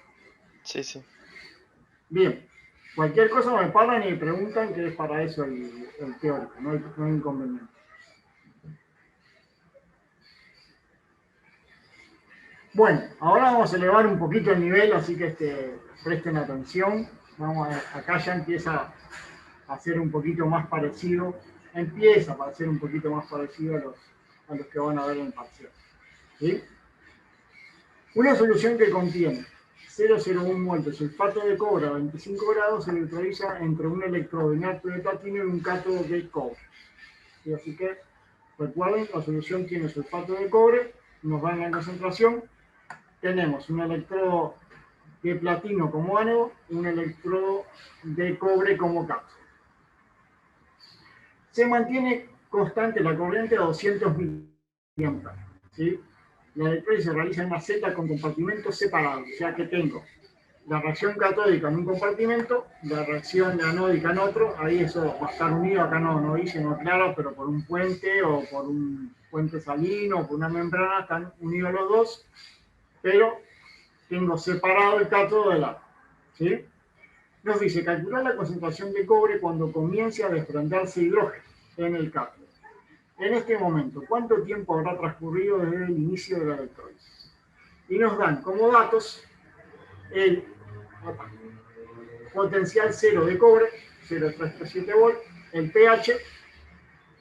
Sí. Bien. Cualquier cosa me paran y me preguntan, que es para eso el teórico, no hay inconveniente. Bueno, ahora vamos a elevar un poquito el nivel, así que presten atención. Acá ya empieza a ser un poquito más parecido, empieza a ser un poquito más parecido a los que van a ver en parcial. ¿Sí? Una solución que contiene 0,01 mol de sulfato de cobre a 25 grados se neutraliza entre un electrodo inerte de platino y un cátodo de cobre. ¿Sí? Así que recuerden, la solución tiene sulfato de cobre, nos dan la concentración. Tenemos un electrodo de platino como ánodo y un electrodo de cobre como cátodo. Se mantiene constante la corriente a 200 mA. ¿Sí? La electrólisis se realiza en una celda con compartimentos separados, o sea que tengo la reacción catódica en un compartimento, la reacción anódica en otro. Ahí eso va a estar unido, acá no dice, no claro, pero por un puente o por un puente salino o por una membrana están unidos los dos, pero tengo separado el cátodo del ánodo. ¿Sí? Nos dice calcular la concentración de cobre cuando comience a desprenderse hidrógeno en el cátodo. En este momento, ¿cuánto tiempo habrá transcurrido desde el inicio de la electrólisis? Y nos dan como datos el potencial cero de cobre, 0,337 volt, el pH.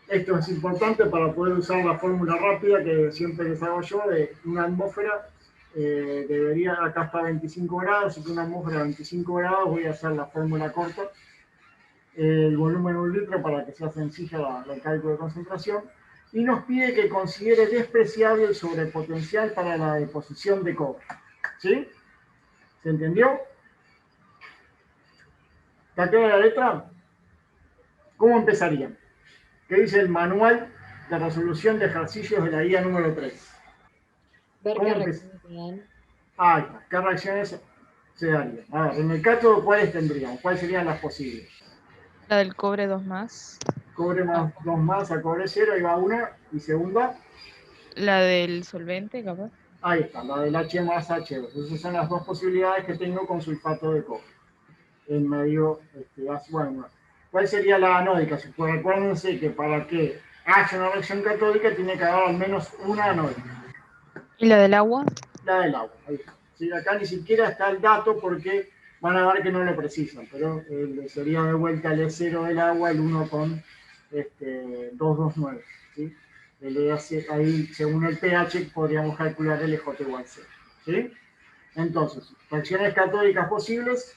Esto es importante para poder usar la fórmula rápida que siempre les hago yo de una atmósfera. Acá está 25 grados, así que una atmósfera a 25 grados voy a hacer la fórmula corta. El volumen de un litro para que sea sencilla el cálculo de concentración. Y nos pide que considere despreciable el sobrepotencial para la deposición de cobre. ¿Sí? ¿Se entendió? ¿Está clara la letra? ¿Cómo empezarían? ¿Qué dice el manual de resolución de ejercicios de la guía número 3? Ver qué reacciones se dan. Ahí está. ¿Qué reacciones se darían? A ver, en el cátodo, ¿cuáles tendríamos? ¿Cuáles serían las posibles? La del cobre 2 más. Cobre más 2 más a cobre 0, ahí va una. ¿Y segunda? La del solvente, capaz. Ahí está, la del H más H2. Esas son las dos posibilidades que tengo con sulfato de cobre. En medio, bueno, ¿cuál sería la anódica? Recuérdense que para que haya una reacción catódica tiene que haber al menos una anódica. ¿Y la del agua? La del agua, ahí está. ¿Sí? Acá ni siquiera está el dato porque van a ver que no lo precisan, pero sería de vuelta el E0 del agua, el 1 con 229. ¿Sí? Ahí, según el pH, podríamos calcular el EJ igual 0. ¿Sí? Entonces, reacciones catódicas posibles: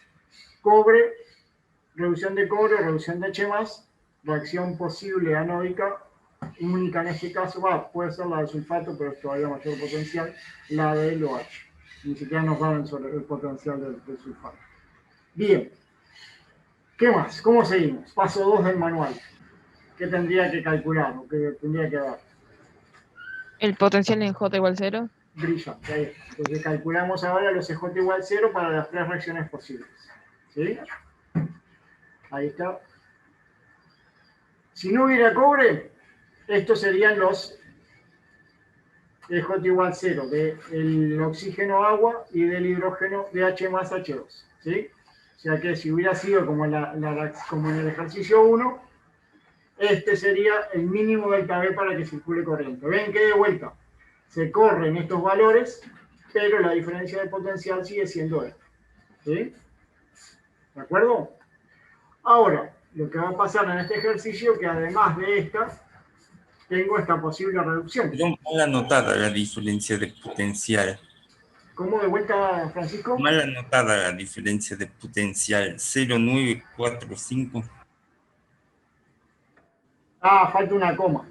cobre, reducción de cobre, reducción de H+, reacción posible anódica, única en este caso, puede ser la de sulfato, pero es todavía mayor potencial, la del OH. Ni siquiera nos dan el potencial del sulfato. Bien. ¿Qué más? ¿Cómo seguimos? Paso 2 del manual. ¿Qué tendría que calcular o qué tendría que dar? El potencial en J igual 0. Brillante, ahí está. Entonces calculamos ahora los EJ igual 0 para las tres reacciones posibles. ¿Sí? Ahí está. Si no hubiera cobre, estos serían los EJ igual 0 del oxígeno agua y del hidrógeno de H más H2. ¿Sí? O sea que si hubiera sido como en el ejercicio 1, este sería el mínimo delta B para que circule corriente. Ven que de vuelta se corren estos valores, pero la diferencia de potencial sigue siendo esta. ¿Sí? ¿De acuerdo? Ahora, lo que va a pasar en este ejercicio es que además de esta, tengo esta posible reducción. Pero mal anotada la diferencia de potencial. ¿Cómo de vuelta, Francisco? Mal anotada la diferencia de potencial. 0,945. Ah, falta una coma.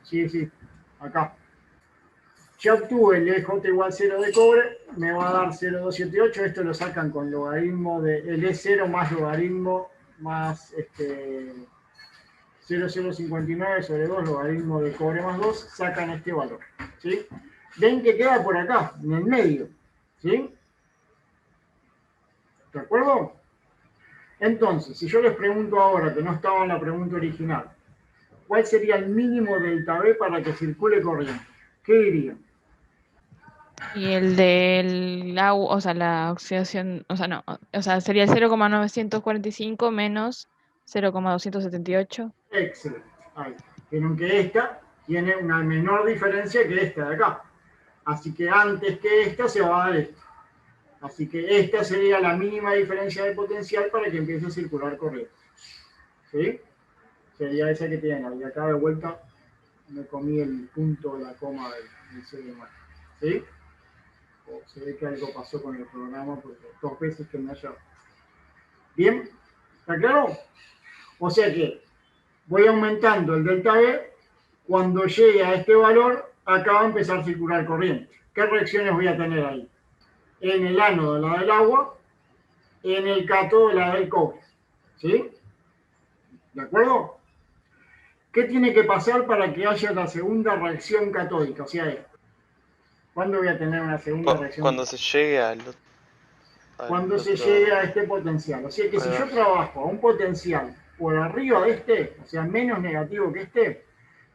Sí, sí, acá. Ya obtuve el EJ igual 0 de cobre, me va a dar 0,278. Esto lo sacan con logaritmo de el E0 más logaritmo más 0,059 sobre 2, logaritmo de cobre más 2, sacan este valor. ¿Sí? Ven que queda por acá, en el medio. ¿Sí? ¿De acuerdo? Entonces, si yo les pregunto ahora, que no estaba en la pregunta original, ¿cuál sería el mínimo delta B para que circule corriente? ¿Qué dirían? Y el del agua, o sea, la oxidación, o sea, no, o sea, sería el 0,945 menos 0,278. Excelente. Ahí. Vieron que esta tiene una menor diferencia que esta de acá. Así que antes que esta se va a dar esto. Así que esta sería la mínima diferencia de potencial para que empiece a circular corriente. ¿Sí? Sería esa que tienen ahí. Acá de vuelta me comí el punto, la coma del C de mal. ¿Sí? O se ve que algo pasó con el programa porque 2 veces que me haya... ¿Bien? ¿Está claro? O sea que voy aumentando el delta B. Cuando llegue a este valor, acá va a empezar a circular corriente. ¿Qué reacciones voy a tener ahí? En el ánodo la del agua, en el cátodo la del cobre. ¿Sí? ¿De acuerdo? ¿Qué tiene que pasar para que haya la segunda reacción catódica? O sea, esto. ¿Cuándo voy a tener una segunda reacción? Cuando se llegue Cuando se llegue a este potencial. O sea que si yo trabajo a un potencial por arriba de este, o sea, menos negativo que este,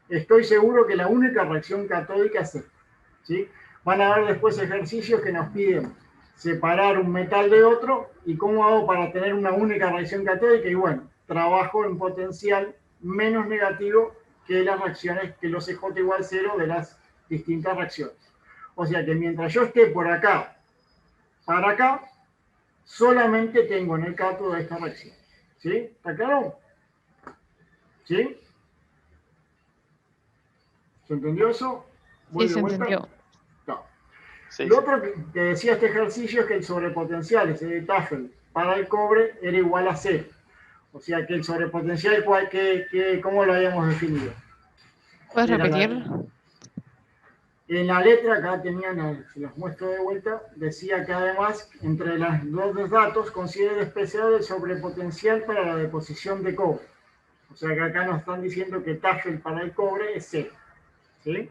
estoy seguro que la única reacción catódica es esta. ¿Sí? Van a ver después ejercicios que nos piden separar un metal de otro y cómo hago para tener una única reacción catódica. Y bueno, trabajo en potencial menos negativo que las reacciones, que los EJ igual 0 de las distintas reacciones. O sea que mientras yo esté por acá para acá, solamente tengo en el cátodo esta reacción. ¿Sí? ¿Está claro? ¿Sí? ¿Se entendió eso? Sí, se entendió. No. Sí, Lo otro que decía este ejercicio es que el sobrepotencial, ese de Tafel, para el cobre era igual a 0. O sea que el sobrepotencial, ¿cómo lo habíamos definido? ¿Puedes Era repetir? En la letra, acá tenían, se los muestro de vuelta, decía que además, entre los dos datos, considere despreciado el sobrepotencial para la deposición de cobre. O sea que acá nos están diciendo que Tafel para el cobre es 0. ¿Sí?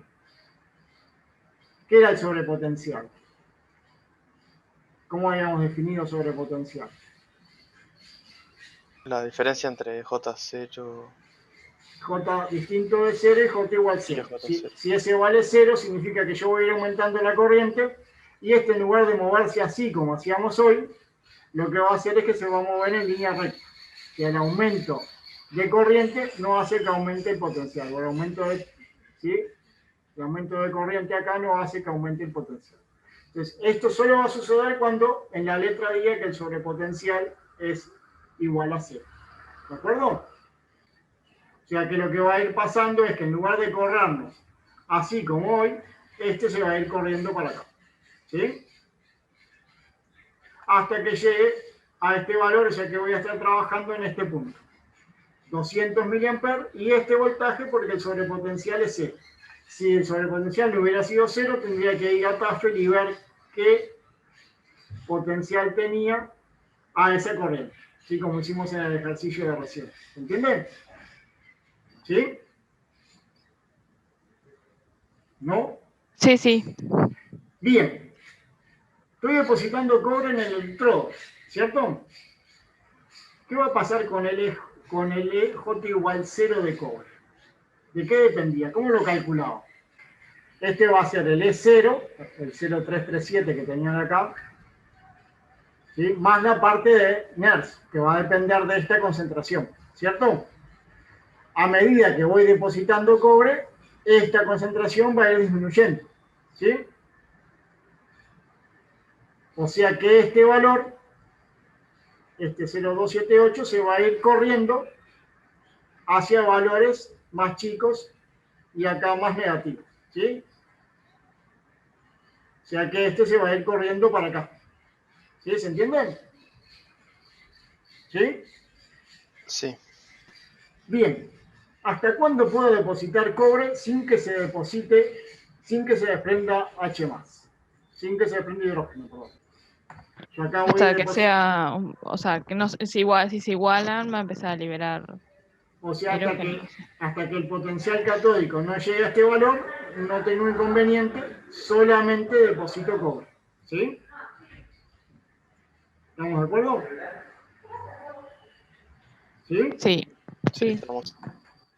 ¿Qué era el sobrepotencial? ¿Cómo habíamos definido sobrepotencial? la diferencia entre J0 J distinto de 0 y J igual 0. y J0. Si ese vale 0, significa que yo voy a ir aumentando la corriente y este, en lugar de moverse así como hacíamos hoy, lo que va a hacer es que se va a mover en línea recta. Que el aumento de corriente no hace que aumente el potencial. O el aumento de corriente acá no hace que aumente el potencial. Entonces, esto solo va a suceder cuando en la letra diga que el sobrepotencial es igual a 0. ¿De acuerdo? sea que lo que va a ir pasando es que en lugar de corrernos así como hoy, este se va a ir corriendo para acá. ¿Sí? Hasta que llegue a este valor, o sea que voy a estar trabajando en este punto. 200 mA y este voltaje porque el sobrepotencial es 0. Si el sobrepotencial no hubiera sido 0, tendría que ir a Tafel y ver qué potencial tenía a esa corriente. ¿Sí? Como hicimos en el ejercicio de recién. ¿Entienden? ¿Sí? ¿No? Sí, sí. Bien. Estoy depositando cobre en el electrodo, ¿cierto? ¿Qué va a pasar con el EJ igual 0 de cobre? ¿De qué dependía? ¿Cómo lo calculaba? Este va a ser el E0, el 0,337 que tenían acá, ¿sí? Más la parte de NERS, que va a depender de esta concentración, ¿cierto? A medida que voy depositando cobre, esta concentración va a ir disminuyendo, ¿sí? O sea que este valor, este 0,278, se va a ir corriendo hacia valores más chicos y acá más negativos, ¿sí? O sea que este se va a ir corriendo para acá. ¿Sí? ¿Se entienden? ¿Sí? Sí. Bien. ¿Hasta cuándo puedo depositar cobre sin que se deposite, sin que se desprenda H+? Sin que se desprenda hidrógeno, perdón. Yo acá voy a Hasta que depositar, sea, o sea, que no es igual, si se igualan, va a empezar a liberar o sea, hidrógeno. hasta que el potencial catódico no llegue a este valor, no tengo inconveniente, solamente deposito cobre. ¿Sí? ¿Estamos de acuerdo? ¿Sí? Sí, Sí, sí. estamos.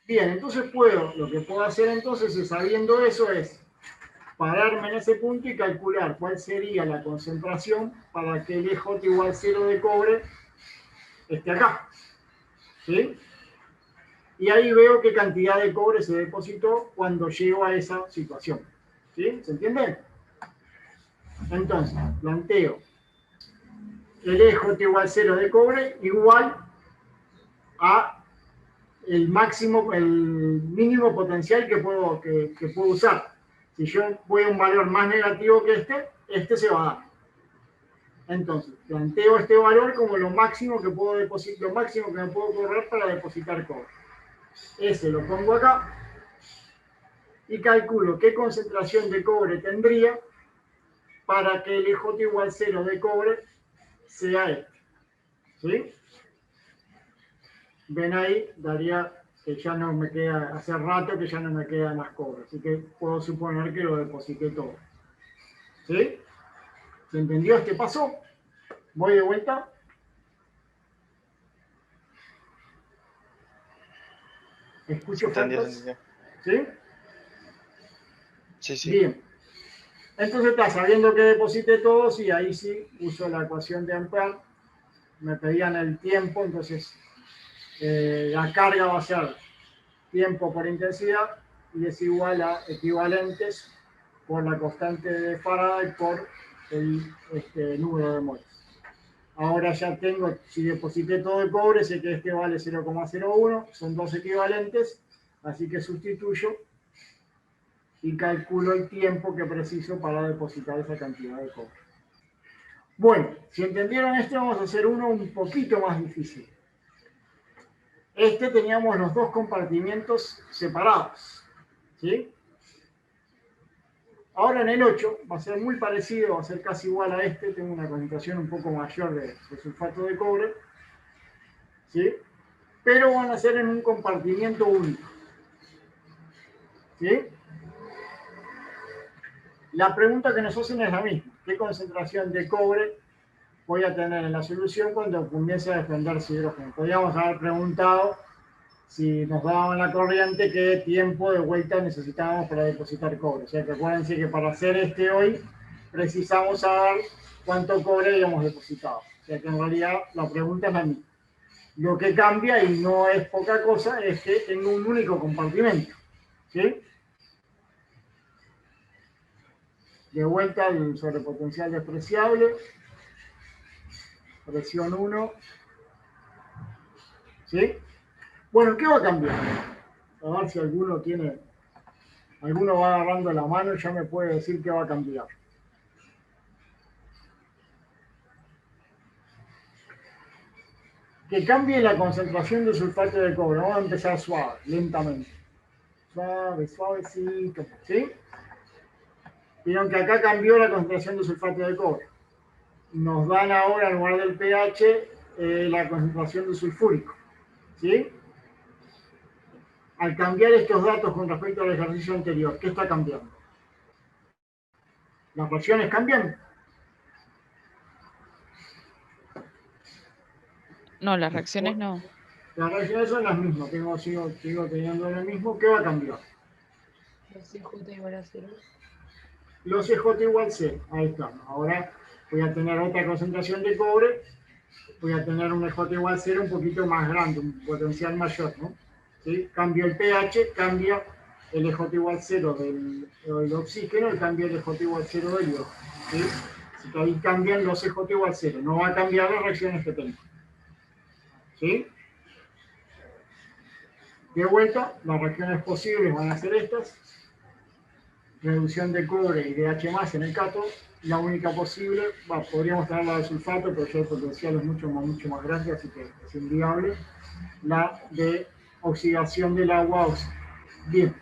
Bien, entonces lo que puedo hacer entonces, sabiendo eso, es pararme en ese punto y calcular cuál sería la concentración para que el EJ igual 0 de cobre esté acá. ¿Sí? Y ahí veo qué cantidad de cobre se depositó cuando llego a esa situación. ¿Sí? ¿Se entiende? Entonces, planteo el EJ igual 0 de cobre igual a el mínimo potencial que puedo usar. Si yo voy a un valor más negativo que este se va a dar. Entonces, planteo este valor como lo máximo que puedo depositar, lo máximo que me puedo correr para depositar cobre. Ese lo pongo acá y calculo qué concentración de cobre tendría para que el EJ igual 0 de cobre sea este. ¿Sí? Ven ahí, daría que ya no me queda, hace rato que ya no me queda más cobre, así que puedo suponer que lo deposité todo. ¿Sí? ¿Se entendió este paso? ¿Voy de vuelta? ¿Escucho ofertas? ¿Sí? Sí, sí. Bien. Entonces está sabiendo que deposité todos y ahí sí uso la ecuación de Ampère. Me pedían el tiempo, entonces la carga va a ser tiempo por intensidad y es igual a equivalentes por la constante de Faraday por el número de moles. Ahora ya tengo, si deposité todo el cobre, sé que este vale 0,01, son dos equivalentes, así que sustituyo y calculo el tiempo que preciso para depositar esa cantidad de cobre. Bueno, si entendieron esto, vamos a hacer uno un poquito más difícil. Teníamos los dos compartimientos separados, ¿sí? Ahora en el 8 va a ser muy parecido, va a ser casi igual a tengo una concentración un poco mayor de sulfato de cobre, ¿sí? Pero van a ser en un compartimiento único, ¿sí? La pregunta que nos hacen es la misma, ¿qué concentración de cobre voy a tener en la solución cuando comience a desprenderse hidrógeno? Podríamos haber preguntado si nos daban la corriente, qué tiempo de vuelta necesitábamos para depositar cobre. O sea que acuérdense que para hacer hoy precisamos saber cuánto cobre habíamos depositado. O sea que en realidad la pregunta es la misma. Lo que cambia, y no es poca cosa, es que tengo un único compartimento. ¿Sí? De vuelta el sobrepotencial despreciable. Presión 1. ¿Sí? Bueno, ¿qué va a cambiar? A ver si alguno va agarrando la mano y ya me puede decir qué va a cambiar. Que cambie la concentración de sulfato de cobre. Vamos a empezar suave, lentamente. Suave, suavecito, ¿sí? Vieron que acá cambió la concentración de sulfato de cobre. Nos dan ahora, en lugar del pH, la concentración de sulfúrico, ¿sí? Al cambiar estos datos con respecto al ejercicio anterior, ¿qué está cambiando? ¿Las reacciones cambian? No, las reacciones no. Las reacciones son las mismas, sigo teniendo lo mismo. ¿Qué va a cambiar? Los CJ igual a 0. Los CJ igual C, ahí está. Ahora voy a tener otra concentración de cobre, voy a tener un EJ igual 0 un poquito más grande, un potencial mayor, ¿no? ¿Sí? Cambio el pH, cambia el EJ igual 0 del oxígeno y cambia el EJ igual 0 del hidrógeno, ¿sí? Así que ahí cambian los EJ igual 0, no va a cambiar las reacciones que tengo. ¿Sí? De vuelta, las reacciones posibles van a ser estas. Reducción de cobre y de H+ en el cátodo. La única posible, podríamos tener la de sulfato, pero ya el potencial es mucho más grande, así que es inviable. La de oxidación del agua. Bien.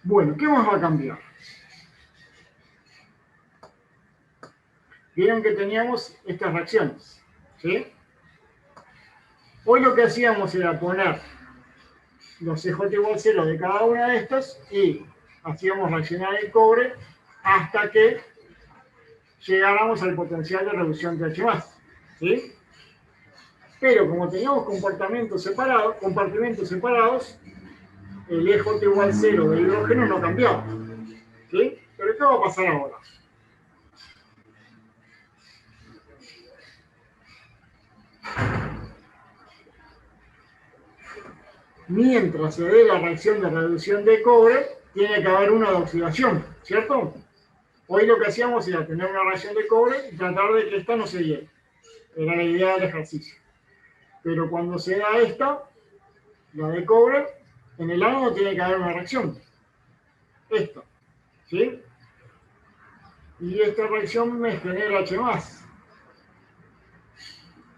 Bueno, ¿qué más va a cambiar? Vieron que teníamos estas reacciones, ¿sí? Hoy lo que hacíamos era poner los CJ igual 0 de cada una de estas y hacíamos reaccionar el cobre hasta que llegáramos al potencial de reducción de H+, ¿sí? Pero como teníamos compartimentos separados, el EJ igual 0 del hidrógeno no cambiaba, ¿sí? Pero ¿qué va a pasar ahora? Mientras se dé la reacción de reducción de cobre, tiene que haber una de oxidación, ¿cierto? Hoy lo que hacíamos era tener una reacción de cobre y tratar de que esta no se diera. Era la idea del ejercicio. Pero cuando se da esta, la de cobre, en el ánodo tiene que haber una reacción. Esta, ¿sí? Y esta reacción me genera H+.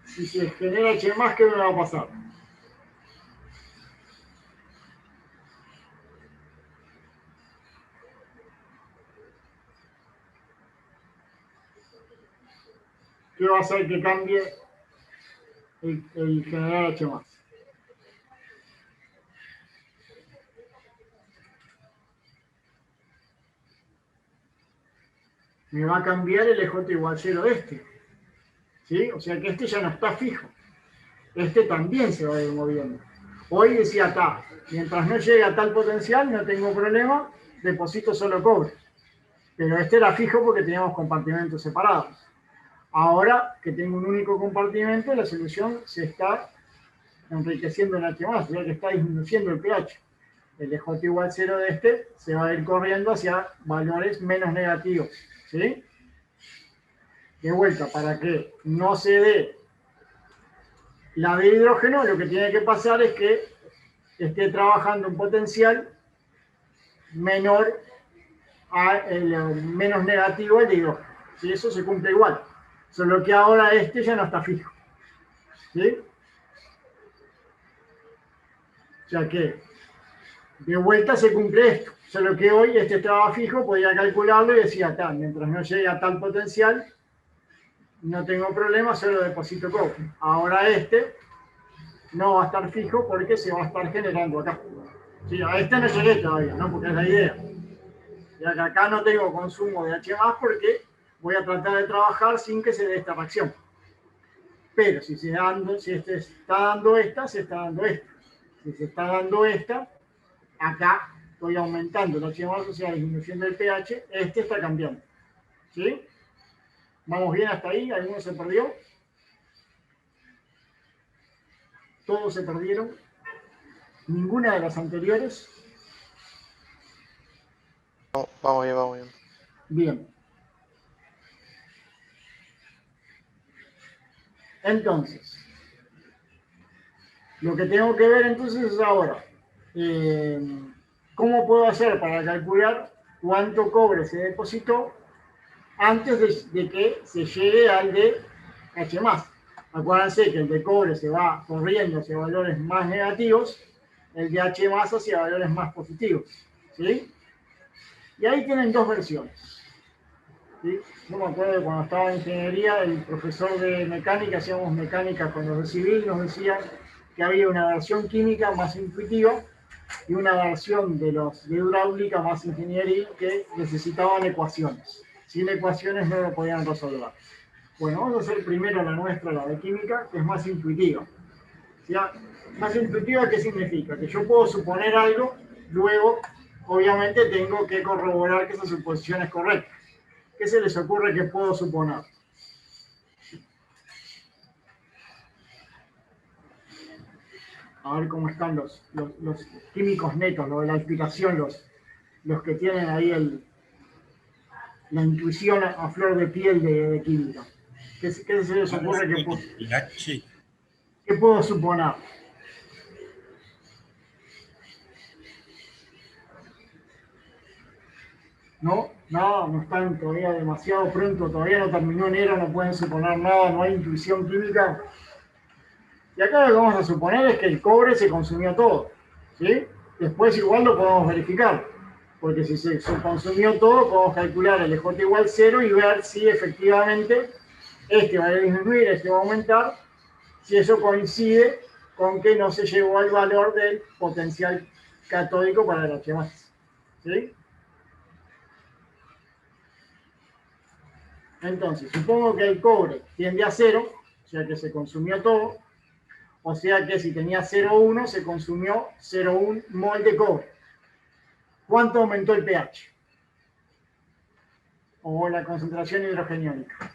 Si se genera H+, ¿qué me va a pasar? ¿Qué va a hacer que cambie el generar H+? Me va a cambiar el EJ igual 0 de este. ¿Sí? O sea que este ya no está fijo. Este también se va a ir moviendo. Hoy decía, mientras no llegue a tal potencial, no tengo problema, deposito solo cobre. Pero este era fijo porque teníamos compartimentos separados. Ahora que tengo un único compartimento, la solución se está enriqueciendo en H+, o sea que está disminuyendo el pH. El EJ igual 0 de este se va a ir corriendo hacia valores menos negativos, ¿sí? De vuelta, para que no se dé la de hidrógeno, lo que tiene que pasar es que esté trabajando un potencial menor menos negativo al de hidrógeno. ¿Sí? Eso se cumple igual. Solo que ahora este ya no está fijo. ¿Sí? O sea que de vuelta se cumple esto. Solo que hoy este estaba fijo, podía calcularlo y decía, mientras no llegue a tal potencial, no tengo problema, solo deposito cobre. Ahora este no va a estar fijo porque se va a estar generando acá. Sí, a este no llegué todavía, ¿no? Porque es la idea. Ya que acá no tengo consumo de H+ porque voy a tratar de trabajar sin que se dé esta reacción. Pero si este está dando esta, se está dando esta. Si se está dando esta, acá estoy aumentando el H+, o sea, disminuyendo el pH, este está cambiando. ¿Sí? ¿Vamos bien hasta ahí? ¿Alguno se perdió? ¿Todos se perdieron? ¿Ninguna de las anteriores? No, vamos bien, vamos bien. Bien. Entonces, lo que tengo que ver entonces es ahora, ¿cómo puedo hacer para calcular cuánto cobre se depositó antes de que se llegue al de H+? Acuérdense que el de cobre se va corriendo hacia valores más negativos, el de H+ hacia valores más positivos. ¿Sí? Y ahí tienen dos versiones. ¿Sí? Yo me acuerdo que cuando estaba en ingeniería, el profesor de mecánica, hacíamos mecánica con los de civil, nos decía que había una versión química más intuitiva y una versión de los de hidráulica más ingenieril que necesitaban ecuaciones. Sin ecuaciones no lo podían resolver. Bueno, vamos a hacer primero la nuestra, la de química, que es más intuitiva. ¿Sí? Más intuitiva, ¿qué significa? Que yo puedo suponer algo, luego, obviamente, tengo que corroborar que esa suposición es correcta. ¿Qué se les ocurre que puedo suponer? A ver cómo están los químicos netos, lo de la explicación, los que tienen ahí la intuición a flor de piel de química. ¿Qué se les ocurre que puedo suponer? No, nada, no están todavía demasiado pronto, todavía no terminó enero, no pueden suponer nada, no hay intuición química. Y acá lo que vamos a suponer es que el cobre se consumió todo, ¿sí? Después igual lo podemos verificar, porque si se consumió todo, podemos calcular el EJ igual 0 y ver si efectivamente este va a disminuir, este va a aumentar, si eso coincide con que no se llegó al valor del potencial catódico para el H+. ¿Sí? Entonces, supongo que el cobre tiende a 0, o sea que se consumió todo, o sea que si tenía 0,1 se consumió 0,1 mol de cobre. ¿Cuánto aumentó el pH? O la concentración hidrogeniónica.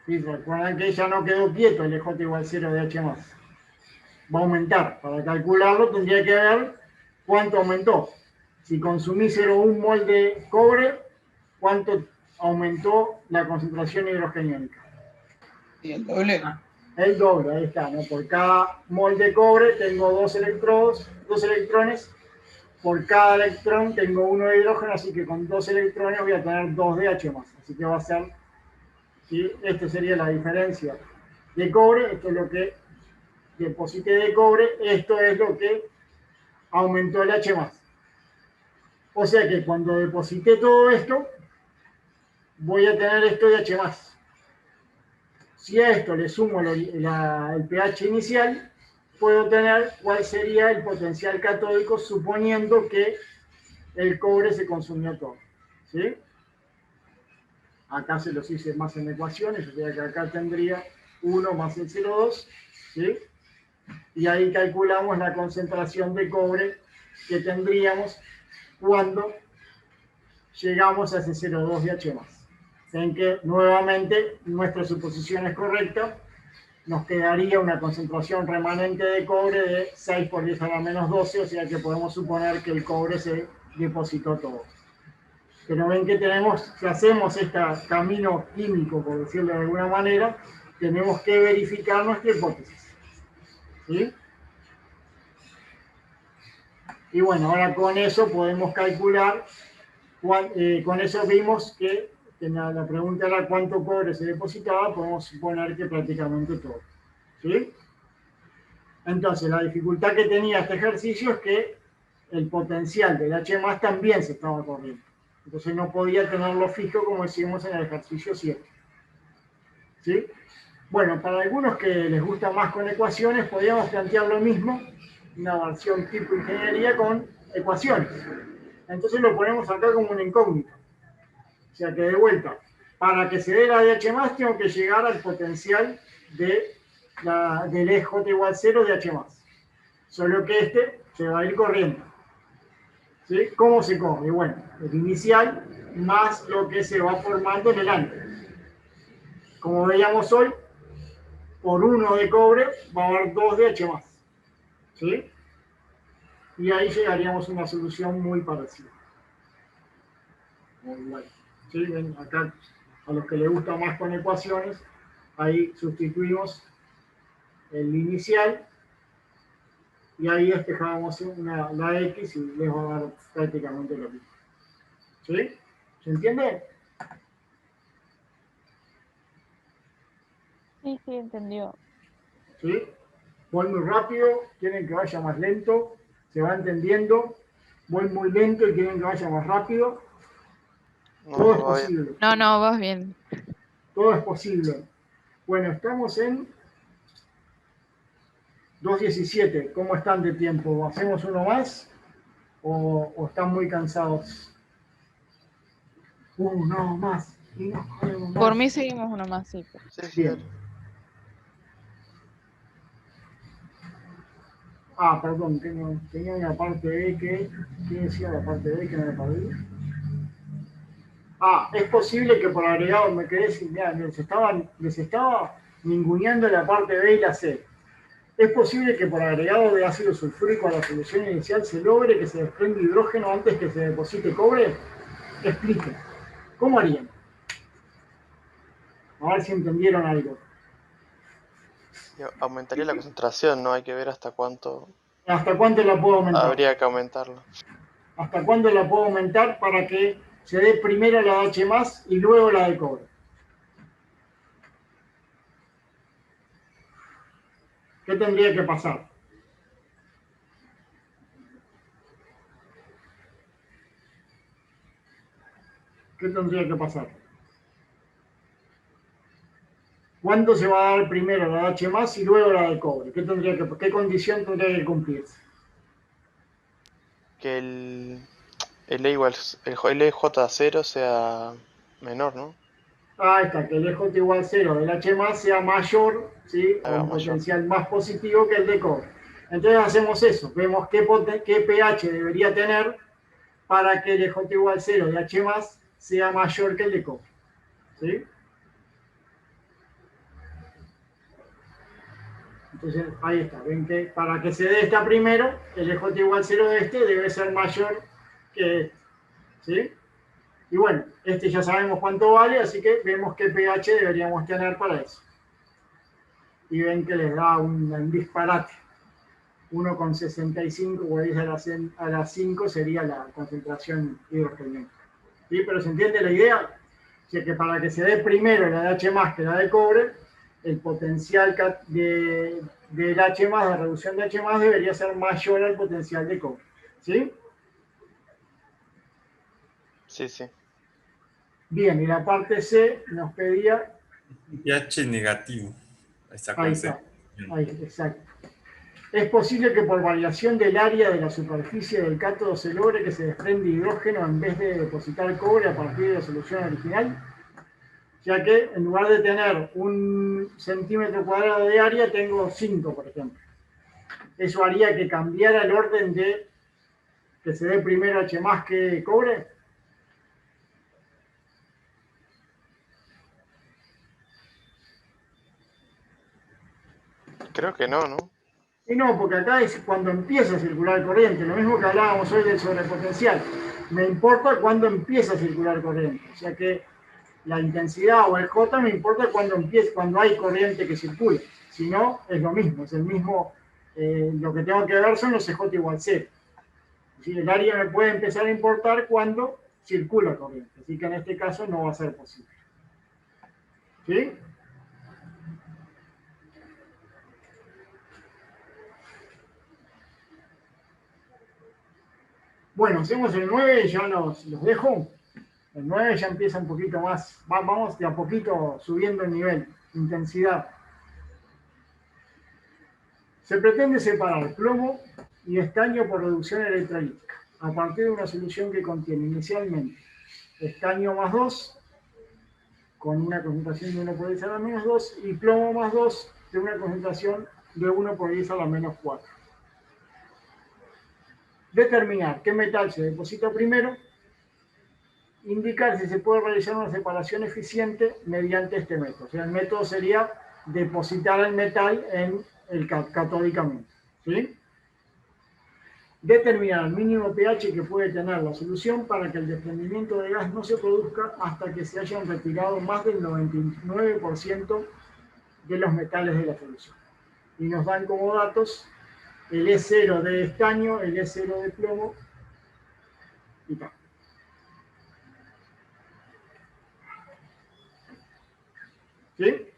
Sí, recuerdan que ya no quedó quieto el EJ igual 0 de H+. Va a aumentar. Para calcularlo tendría que ver cuánto aumentó. Si consumí 0,1 mol de cobre, ¿cuánto aumentó la concentración hidrogeniónica? ¿Y el doble? El doble, ahí está, ¿no? Por cada mol de cobre tengo dos electrones. Por cada electrón tengo uno de hidrógeno, así que con 2 electrones voy a tener 2 de H+. Así que va a ser, ¿sí? Esta sería la diferencia de cobre. Esto es lo que deposité de cobre. Esto es lo que aumentó el H+. O sea que cuando deposité todo esto, voy a tener esto de H+. Si a esto le sumo el pH inicial, puedo tener cuál sería el potencial catódico suponiendo que el cobre se consumió todo. ¿Sí? Acá se los hice más en ecuaciones, o sea que acá tendría 1 más el 0,2, ¿sí? Y ahí calculamos la concentración de cobre que tendríamos cuando llegamos a ese 0,2 de H+. Ven que nuevamente nuestra suposición es correcta, nos quedaría una concentración remanente de cobre de 6 por 10 a la menos 12, o sea que podemos suponer que el cobre se depositó todo. Pero ven que si hacemos este camino químico, por decirlo de alguna manera, tenemos que verificar nuestra hipótesis. ¿Sí? Y bueno, ahora con eso podemos calcular, con eso vimos que la pregunta era cuánto cobre se depositaba, podemos suponer que prácticamente todo. ¿Sí? Entonces, la dificultad que tenía este ejercicio es que el potencial del H+ también se estaba corriendo. Entonces no podía tenerlo fijo como decimos en el ejercicio 7. ¿Sí? Bueno, para algunos que les gusta más con ecuaciones, podríamos plantear lo mismo, una versión tipo ingeniería con ecuaciones. Entonces lo ponemos acá como una incógnita. O sea que de vuelta, para que se dé la de H+, tengo que llegar al potencial del EJ igual 0 de H+. Solo que este se va a ir corriendo. ¿Sí? ¿Cómo se corre? Bueno, el inicial más lo que se va formando en el antes. Como veíamos hoy, por 1 de cobre va a haber 2 de H+. ¿Sí? Y ahí llegaríamos a una solución muy parecida. Muy igual. ¿Sí? Ven, acá A los que les gusta más con ecuaciones, ahí sustituimos el inicial y ahí despejamos la X y les va a dar prácticamente lo mismo. ¿Sí? ¿Se entiende? Sí, sí, entendió. ¿Sí? Voy muy rápido, quieren que vaya más lento, se va entendiendo. Voy muy lento y quieren que vaya más rápido. No, Todo es va bien. posible. No, vas bien. Todo es posible. Bueno, estamos en 2:17. ¿Cómo están de tiempo? ¿Hacemos uno más o están muy cansados? Uno más. Y no podemos más. Por mí seguimos uno más, sí. Sí, sí, Bien. dale. Perdón, tenía una parte B que... ¿Qué decía la parte B que me la perdí? Es posible que por agregado me quedé sin... Mirá, les estaba ninguneando la parte B y la C. Es posible que por agregado de ácido sulfúrico a la solución inicial se logre que se desprenda hidrógeno antes que se deposite cobre. Expliquen. ¿Cómo harían? A ver si entendieron algo. Aumentaría la concentración, ¿no? Hay que ver hasta cuánto ¿Hasta cuánto la puedo aumentar? habría que aumentarlo. ¿Hasta cuándo la puedo aumentar para que se dé primero la de H+ y luego la de cobre? ¿Qué tendría que pasar? ¿Qué tendría que pasar? ¿Cuándo se va a dar primero la de H+ y luego la de cobre? ¿Qué condición tendría que cumplirse? Que el E igual, el EJ0 sea menor, ¿no? Ahí está, que el EJ igual 0 del H+ sea mayor, ¿sí? Ahí O va, un mayor. potencial más positivo que el de cobre. Entonces hacemos eso, vemos qué pH debería tener para que el EJ igual 0 de H+ sea mayor que el de cobre. ¿Sí? Entonces, ahí está. Ven que para que se dé esta primero, el EJ igual 0 de este debe ser mayor que este. ¿Sí? Y bueno, este ya sabemos cuánto vale, así que vemos qué pH deberíamos tener para eso. Y ven que les da un disparate. 1,65 o 10 a la 5 sería la concentración hidrogénica. ¿Sí? Pero ¿se entiende la idea? O sea que para que se dé primero la de H+ que la de cobre, el potencial del H+, de reducción de H+, debería ser mayor al potencial de cobre. ¿Sí? Sí, sí. Bien, y la parte C nos pedía... pH negativo. Esa Ahí está. concentración. Ahí, exacto. Es posible que por variación del área de la superficie del cátodo se logre que se desprenda hidrógeno en vez de depositar cobre a partir de la solución original, ya que en lugar de tener 1 centímetro cuadrado de área, tengo 5, por ejemplo. Eso haría que cambiara el orden de que se dé primero H+ que cobre. Creo que no, ¿no? Y no, porque acá es cuando empieza a circular corriente, lo mismo que hablábamos hoy del sobrepotencial. Me importa cuando empieza a circular corriente, o sea que la intensidad o el J me importa cuando hay corriente que circula. Si no, es lo mismo, es el mismo, lo que tengo que ver son los EJ igual 0. ¿Sí? El área me puede empezar a importar cuando circula corriente, así que en este caso no va a ser posible. ¿Sí? Bueno, hacemos el 9 y ya los dejo. El 9 ya empieza un poquito más, vamos de a poquito subiendo el nivel, intensidad. Se pretende separar plomo y estaño por reducción electrolítica, a partir de una solución que contiene inicialmente estaño más 2, con una concentración de 1 por 10 a la menos 2, y plomo más 2, de una concentración de 1 por 10 a la menos 4. Determinar qué metal se deposita primero, indicar si se puede realizar una separación eficiente mediante este método. O sea, el método sería depositar el metal en el catódicamente. ¿Sí? Determinar el mínimo pH que puede tener la solución para que el desprendimiento de gas no se produzca hasta que se hayan retirado más del 99% de los metales de la solución. Y nos dan como datos el E0 de estaño, el E0 de plomo y tal. ¿Sí?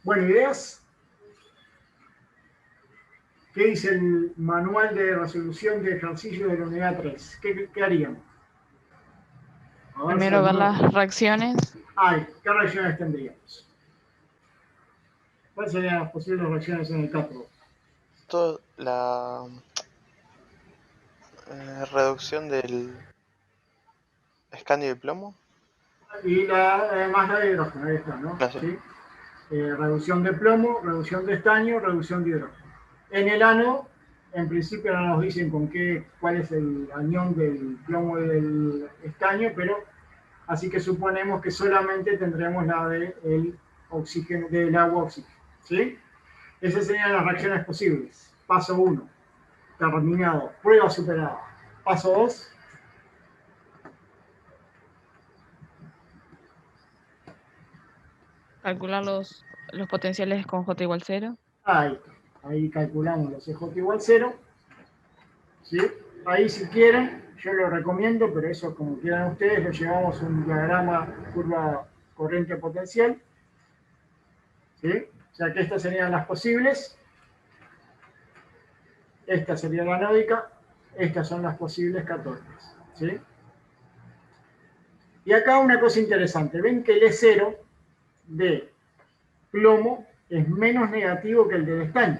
Bueno, ideas. ¿Qué dice el manual de resolución de ejercicios de la unidad 3? ¿Qué haríamos? A ver si Primero ver alguno- las reacciones. ¿Qué reacciones tendríamos? ¿Cuáles serían las posibles reacciones en el cátodo? La reducción del escandio de plomo. Y además la de hidrógeno, ahí está, ¿no? Ah, sí. ¿Sí? Reducción de plomo, reducción de estaño, reducción de hidrógeno. En el ano, en principio no nos dicen cuál es el anión del plomo y del estaño, pero así que suponemos que solamente tendremos la del oxígeno, del agua oxígeno. ¿Sí? Esas serían las reacciones posibles. Paso 1, terminado. Prueba superada. Paso 2. Calcular los potenciales con J igual 0. Ahí calculamos los EJ igual 0. ¿Sí? Ahí si quieren, yo lo recomiendo, pero eso como quieran ustedes, lo llevamos a un diagrama curva corriente potencial. ¿Sí? O sea que estas serían las posibles. Esta sería la anódica. Estas son las posibles catódicas. ¿Sí? Y acá una cosa interesante. Ven que el E0 de plomo es menos negativo que el del estaño.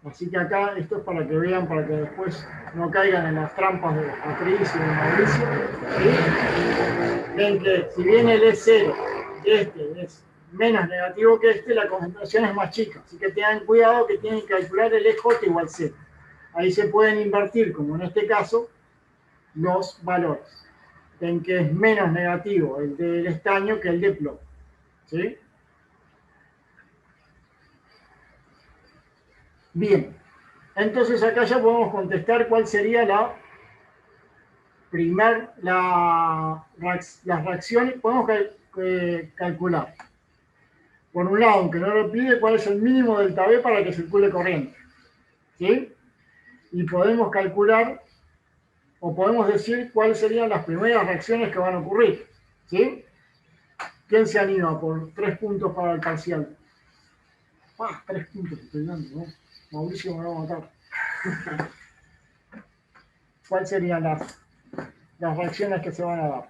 Así que acá esto es para que vean, para que después no caigan en las trampas de Patricio y de Mauricio. ¿Sí? Ven que si bien el E0 este es menos negativo que este, la concentración es más chica. Así que tengan cuidado que tienen que calcular el EJ igual 0. Ahí se pueden invertir, como en este caso, los valores. Ven que es menos negativo el del estaño que el de plomo. ¿Sí? Bien. Entonces acá ya podemos contestar cuál sería las reacciones. Podemos calcular. Por un lado, aunque no lo pide, cuál es el mínimo delta V para que circule corriente. ¿Sí? Y podemos calcular, o podemos decir cuáles serían las primeras reacciones que van a ocurrir. ¿Sí? ¿Quién se anima por 3 puntos para el parcial? 3 puntos estoy dando, ¿no? Mauricio me va a matar. ¿Cuáles serían las reacciones que se van a dar?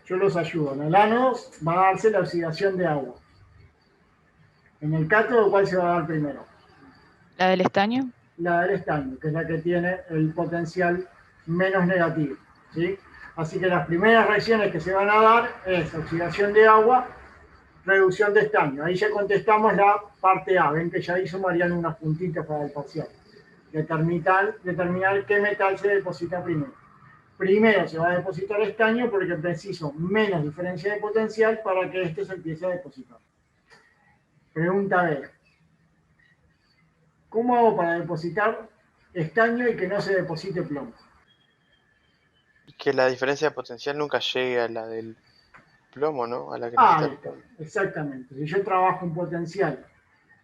Yo los ayudo. En el ánodo va a darse la oxidación de agua. En el cátodo, ¿cuál se va a dar primero? La del estaño. La del estaño, que es la que tiene el potencial menos negativo. ¿Sí? Así que las primeras reacciones que se van a dar es oxidación de agua, reducción de estaño. Ahí ya contestamos la parte A. Ven que ya hizo Mariano unas puntitas para el parcial. Determinar qué metal se deposita primero. Primero se va a depositar estaño porque preciso menos diferencia de potencial para que este se empiece a depositar. Pregunta B. ¿Cómo hago para depositar estaño y que no se deposite plomo? Que la diferencia de potencial nunca llegue a la del plomo, ¿no? A la que necesita el plomo. Exactamente. Si yo trabajo un potencial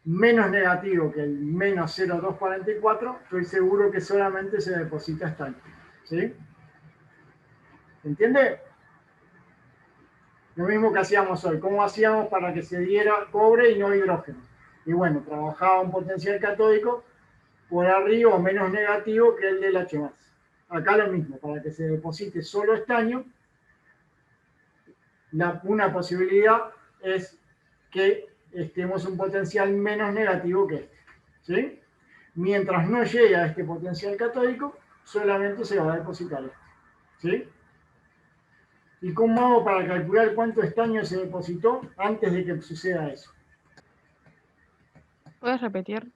menos negativo que el menos 0,244, estoy seguro que solamente se deposita estaño. ¿Sí? ¿Entiende? Lo mismo que hacíamos hoy. ¿Cómo hacíamos para que se diera cobre y no hidrógeno? Y bueno, trabajaba un potencial catódico por arriba o menos negativo que el del H+. Acá lo mismo, para que se deposite solo estaño, una posibilidad es que estemos un potencial menos negativo que este. ¿Sí? Mientras no llegue a este potencial catódico, solamente se va a depositar este. ¿Sí? ¿Y cómo hago para calcular cuánto estaño se depositó antes de que suceda eso? ¿Puedes repetir?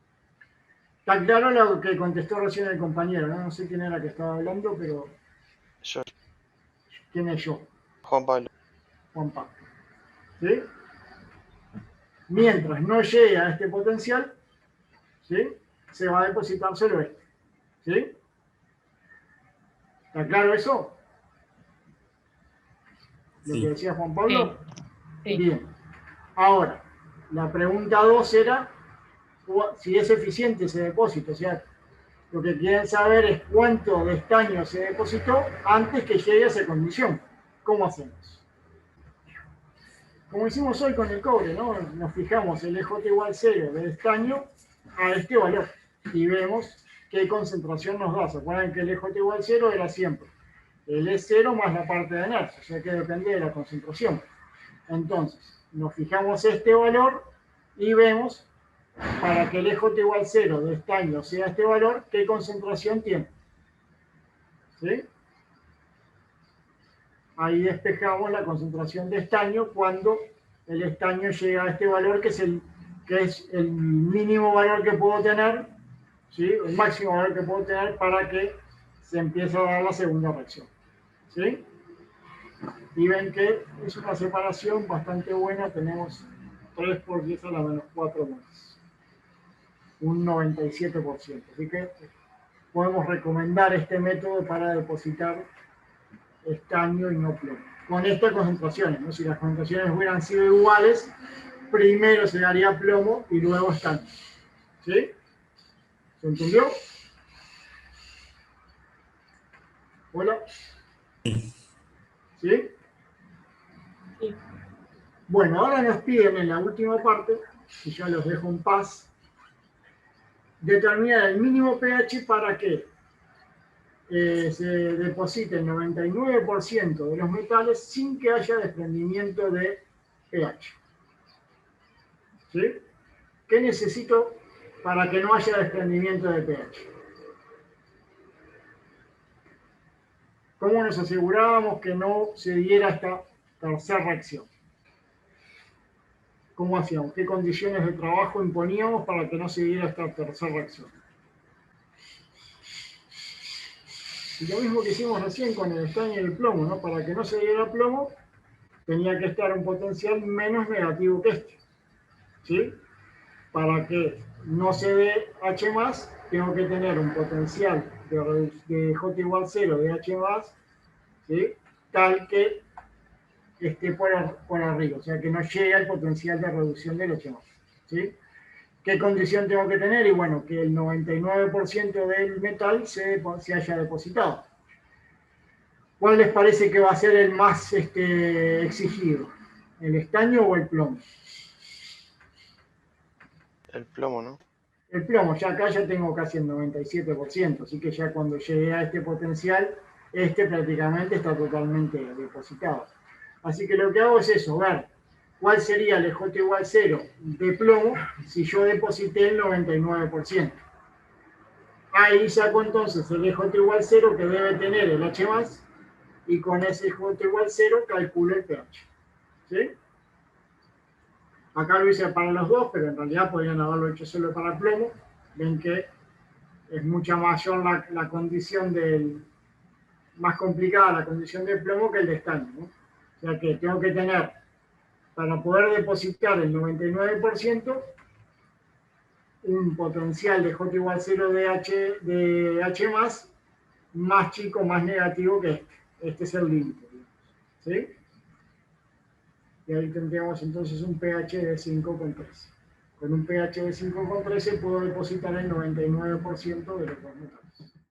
Está claro lo que contestó recién el compañero, ¿no? No sé quién era que estaba hablando, pero Yo, ¿quién es yo? Juan Pablo. Juan Pablo. ¿Sí? Mientras no llegue a este potencial, ¿sí? Se va a depositar solo este. ¿Sí? ¿Está claro eso? Lo Sí. que decía Juan Pablo. Sí. Bien. Ahora, la pregunta 2 era si es eficiente ese depósito. O sea, lo que quieren saber es cuánto de estaño se depositó antes que llegue a esa condición. ¿Cómo hacemos? Como hicimos hoy con el cobre, ¿no? Nos fijamos el EJ igual 0 de estaño a este valor y vemos qué concentración nos da. ¿Se acuerdan que el EJ igual 0 era siempre el E0 más la parte de inercia? O sea que depende de la concentración. Entonces, nos fijamos este valor y vemos, para que el EJ igual 0 de estaño sea este valor, qué concentración tiene. ¿Sí? Ahí despejamos la concentración de estaño cuando el estaño llega a este valor, que es el mínimo valor que puedo tener, ¿sí? El máximo valor que puedo tener para que se empiece a dar la segunda reacción. ¿Sí? Y ven que es una separación bastante buena, tenemos 3 por 10 a la menos 4 moles, un 97%. Así que podemos recomendar este método para depositar estaño y no plomo. Con estas concentraciones, ¿no? Si las concentraciones hubieran sido iguales, primero se daría plomo y luego estaño. ¿Sí? ¿Se entendió? ¿Hola? Sí. ¿Sí? Sí. Bueno, ahora nos piden en la última parte, y ya los dejo en paz, determinar el mínimo pH para que se deposite el 99% de los metales sin que haya desprendimiento de pH. ¿Sí? ¿Qué necesito para que no haya desprendimiento de pH? ¿Cómo nos asegurábamos que no se diera esta tercera reacción? ¿Cómo hacíamos? ¿Qué condiciones de trabajo imponíamos para que no se diera esta tercera reacción? Y lo mismo que hicimos recién con el estaño y el plomo, ¿no? Para que no se diera plomo, tenía que estar un potencial menos negativo que este. ¿Sí? Para que no se dé H+, tengo que tener un potencial de J igual 0 de H+, ¿sí? Tal que esté por arriba, o sea, que no llegue al potencial de reducción del H+. ¿Sí? ¿Qué condición tengo que tener? Y bueno, que el 99% del metal se haya depositado. ¿Cuál les parece que va a ser el más exigido? ¿El estaño o el plomo? El plomo, ¿no? El plomo, ya acá ya tengo casi el 97%, así que ya cuando llegué a este potencial, prácticamente está totalmente depositado. Así que lo que hago es eso, ver cuál sería el EJ igual 0 de plomo si yo deposité el 99%. Ahí saco entonces el EJ igual 0 que debe tener el H+, y con ese EJ igual 0 calculo el pH. ¿Sí? Acá lo hice para los dos, pero en realidad podrían haberlo hecho solo para el plomo. Ven que es mucha mayor la condición más complicada la condición del plomo que el de estaño, ¿no? O sea que tengo que tener, para poder depositar el 99%, un potencial de J igual 0 de H más chico, más negativo que este. Este es el límite, ¿sí? Y ahí tendríamos entonces un pH de 5,13. Con un pH de 5,13 puedo depositar el 99% de los dos metales.